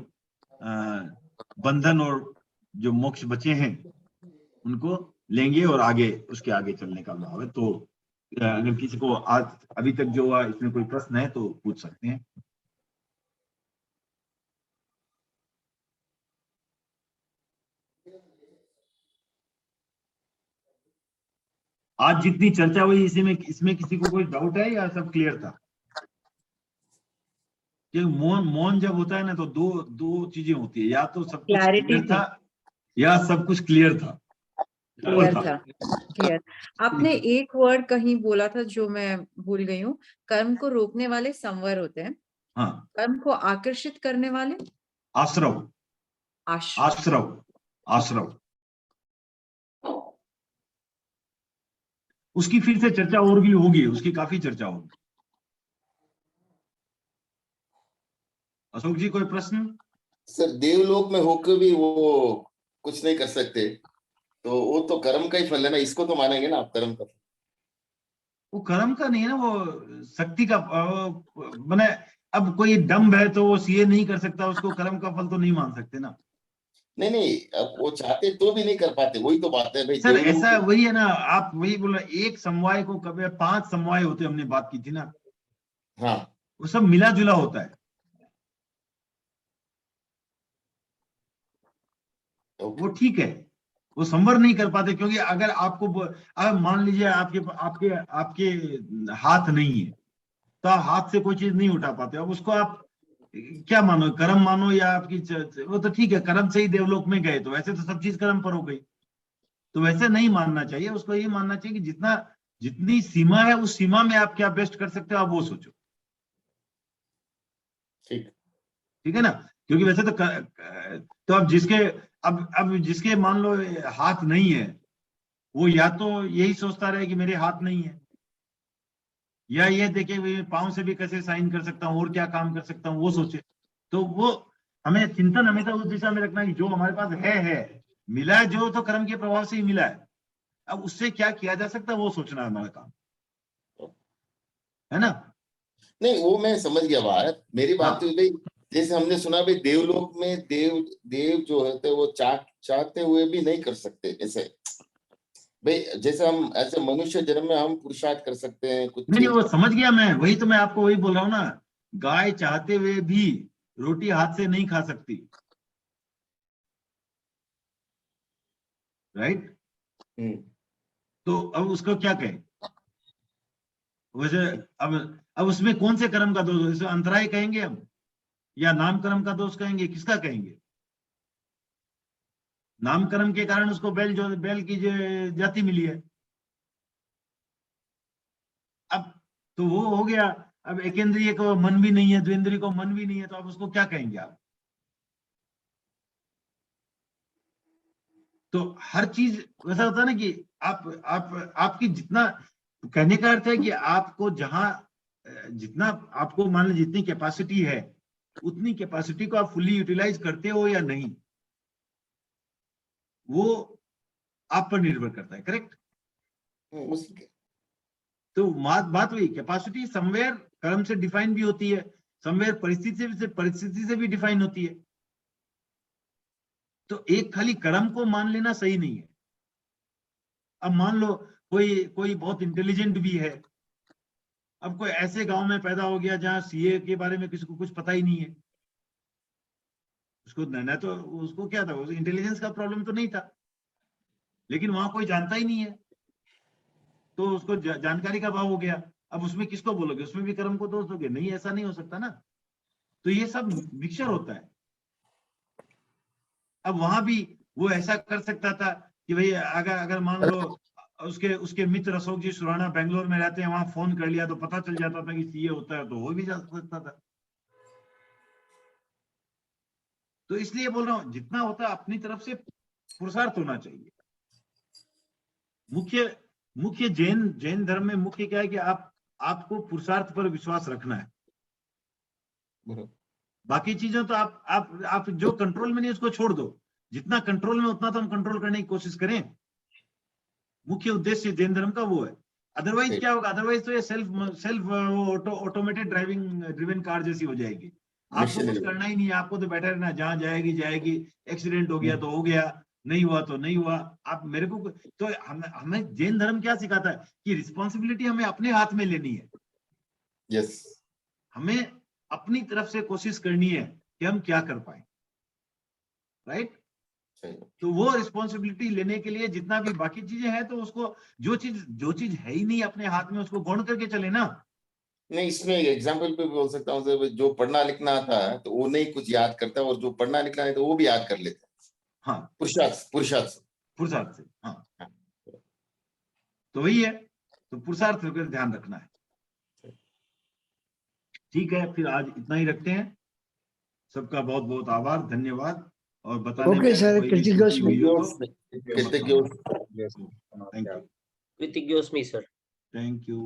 बंधन और जो मोक्ष बचे हैं उनको लेंगे और आगे उसके आगे चलने का भाव है। तो अगर किसी को आज अभी तक जो हुआ इसमें कोई प्रश्न है तो पूछ सकते हैं। आज जितनी चर्चा हुई इसमें किसी को कोई डाउट है या सब क्लियर था? कि मौन जब होता है ना तो दो चीजें होती है, या तो सब कुछ Clarity क्लियर थी। था या सब कुछ क्लियर था। क्लियर। आपने एक वर्ड कहीं बोला था जो मैं भूल गई हूँ, कर्म को रोकने वाले संवर होते हैं, हाँ, कर्म को आकर्षित करने वाले आश्रव, आश्रय। आश्रव, आश्रव। उसकी फिर से चर्चा और भी होगी, उसकी काफी चर्चा होगी। अशोक जी कोई प्रश्न? सर देवलोक में होकर भी वो कुछ नहीं कर सकते, तो वो तो कर्म का ही फल है ना, इसको तो मानेंगे ना आप कर्म का? वो कर्म का नहीं है ना, वो शक्ति का मैंने, अब कोई डम्ब है तो वो सीए नहीं कर सकता, उसको कर्म का फल तो नहीं मान सकते ना। नहीं, अब वो चाहते तो भी नहीं कर पाते, वही तो बात है भाई। सर ऐसा वही है ना, आप वही बोला, एक समवाय को कभी 5 समवाय होते, हमने बात की थी ना। हाँ, वो सब मिला जुला होता है, वो ठीक है, वो संवर नहीं कर पाते, क्योंकि अगर आपको अब मान लीजिए आपके आपके आपके हाथ नहीं है तो आप हाथ से कोई चीज नहीं उठा पाते, अब उसको आप क्या मानो, कर्म मानो या आपकी वो तो ठीक है, कर्म से ही देवलोक में गए, तो वैसे तो सब चीज कर्म पर हो गई, तो वैसे नहीं मानना चाहिए। उसको ये मानना चाहिए कि जितना जितनी सीमा है उस सीमा में आप क्या बेस्ट कर सकते हो आप वो सोचो। ठीक ठीक है ना, क्योंकि वैसे तो अब जिसके मान लो हाथ नहीं है, वो या तो यही सोचता रहे कि मेरे हाथ नहीं है, या ये देखे मैं पाँव से भी कैसे साइन कर सकता हूँ और क्या काम कर सकता हूँ वो सोचे। तो वो हमें चिंतन हमेशा उस दिशा में रखना है कि जो हमारे पास है मिला है, जो तो कर्म के प्रभाव से ही मिला है, अब उससे क्या किया जा सकता है वो सोचना है हमारा काम, है ना। नहीं, वो मैं समझ गया बात। मेरी बात हाँ। तो भाई, जैसे हमने सुना भाई देवलोक में देव जो होते हैं वो चाहते हुए भी नहीं कर सकते, ऐसे भाई जैसे हम ऐसे मनुष्य जन्म में हम पुरुषार्थ कर सकते हैं कुछ नहीं चीज। वो समझ गया मैं, वही तो मैं आपको वही बोल रहा हूँ ना, गाय चाहते हुए भी रोटी हाथ से नहीं खा सकती, राइट। तो अब उसको क्या कहें वैसे, अब उसमें कौन से कर्म का दोष, इसे अंतराय कहेंगे हम या नाम कर्म का दोष कहेंगे, किसका कहेंगे। नाम कर्म के कारण उसको बैल की जो जाति मिली है, अब तो वो हो गया। अब एकेंद्रिय को मन भी नहीं है, द्विंद्रिय को मन भी नहीं है, तो अब उसको क्या कहेंगे आप। तो हर चीज वैसा होता है ना कि आपकी जितना, कहने का अर्थ है कि आपको जहां जितना आपको मान लीजिए जितनी कैपेसिटी है उतनी कैपेसिटी को आप फुल्ली यूटिलाइज करते हो या नहीं, वो आप पर निर्भर करता है, करेक्ट। तो बात वही, कैपेसिटी समवेयर कर्म से डिफाइन भी होती है, समवेयर परिस्थिति से भी डिफाइन होती है। तो एक खाली कर्म को मान लेना सही नहीं है। अब मान लो कोई बहुत इंटेलिजेंट भी है, अब कोई ऐसे गांव में पैदा हो गया जहां सीए के बारे में किसी को कुछ पता ही नहीं है, उसको न तो उसको क्या था, इंटेलिजेंस का प्रॉब्लम तो नहीं था, लेकिन वहां कोई जानता ही नहीं है, तो उसको जानकारी का अभाव हो गया। अब उसमें किसको बोलोगे, उसमें भी कर्म को दोष दोगे, नहीं, ऐसा नहीं हो सकता ना। तो ये सब मिक्सचर होता है। अब वहां भी वो ऐसा कर सकता था कि भाई अगर मान लो उसके मित्र अशोक जी सुराना बेंगलोर में रहते हैं, वहां फोन कर लिया तो पता चल जाता था कि सीए होता है, तो हो भी जा सकता था। तो इसलिए बोल रहा हूं जितना होता है अपनी तरफ से पुरुषार्थ होना चाहिए। मुख्य जैन धर्म में मुख्य क्या है कि आपको पुरुषार्थ पर विश्वास रखना है, बाकी चीजों तो आप जो कंट्रोल में नहीं उसको छोड़ दो, जितना कंट्रोल में उतना तो हम कंट्रोल करने की कोशिश करें। मुख्य उद्देश्य जैन धर्म का वो है। अदरवाइज क्या होगा, अदरवाइज तो ये सेल्फ ऑटोमेटेड ड्रिवन कार जैसी हो जाएगी। आपको कुछ करना ही नहीं है, आपको तो बैठा रहना, जहां जाएगी, एक्सीडेंट हो गया तो हो गया, नहीं हुआ तो नहीं हुआ। आप मेरे को तो हमें जैन धर्म क्या सिखाता है कि रिस्पॉन्सिबिलिटी हमें अपने हाथ में लेनी है। यस, हमें अपनी तरफ से कोशिश करनी है कि हम क्या कर पाए, राइट। तो वो रिस्पॉन्सिबिलिटी लेने के लिए जितना भी बाकी चीजें हैं, तो उसको जो चीज है ही नहीं अपने हाथ में उसको गौण करके चले ना। नहीं, इसमें एग्जांपल पे बोल सकता हूँ, जो पढ़ना लिखना आता है तो वो नहीं कुछ याद करता, और जो पढ़ना लिखना है तो वो भी याद कर लेता है। हाँ, पुरुषार्थ से। हाँ, तो वही है, तो पुरुषार्थ का ध्यान रखना है। ठीक है, फिर आज इतना ही रखते हैं। सबका बहुत बहुत आभार, धन्यवाद। और बताने ओके सर, हुई हो तो कृतज्ञ थैंक यू। कृतिज्ञोस्मि सर। Thank you.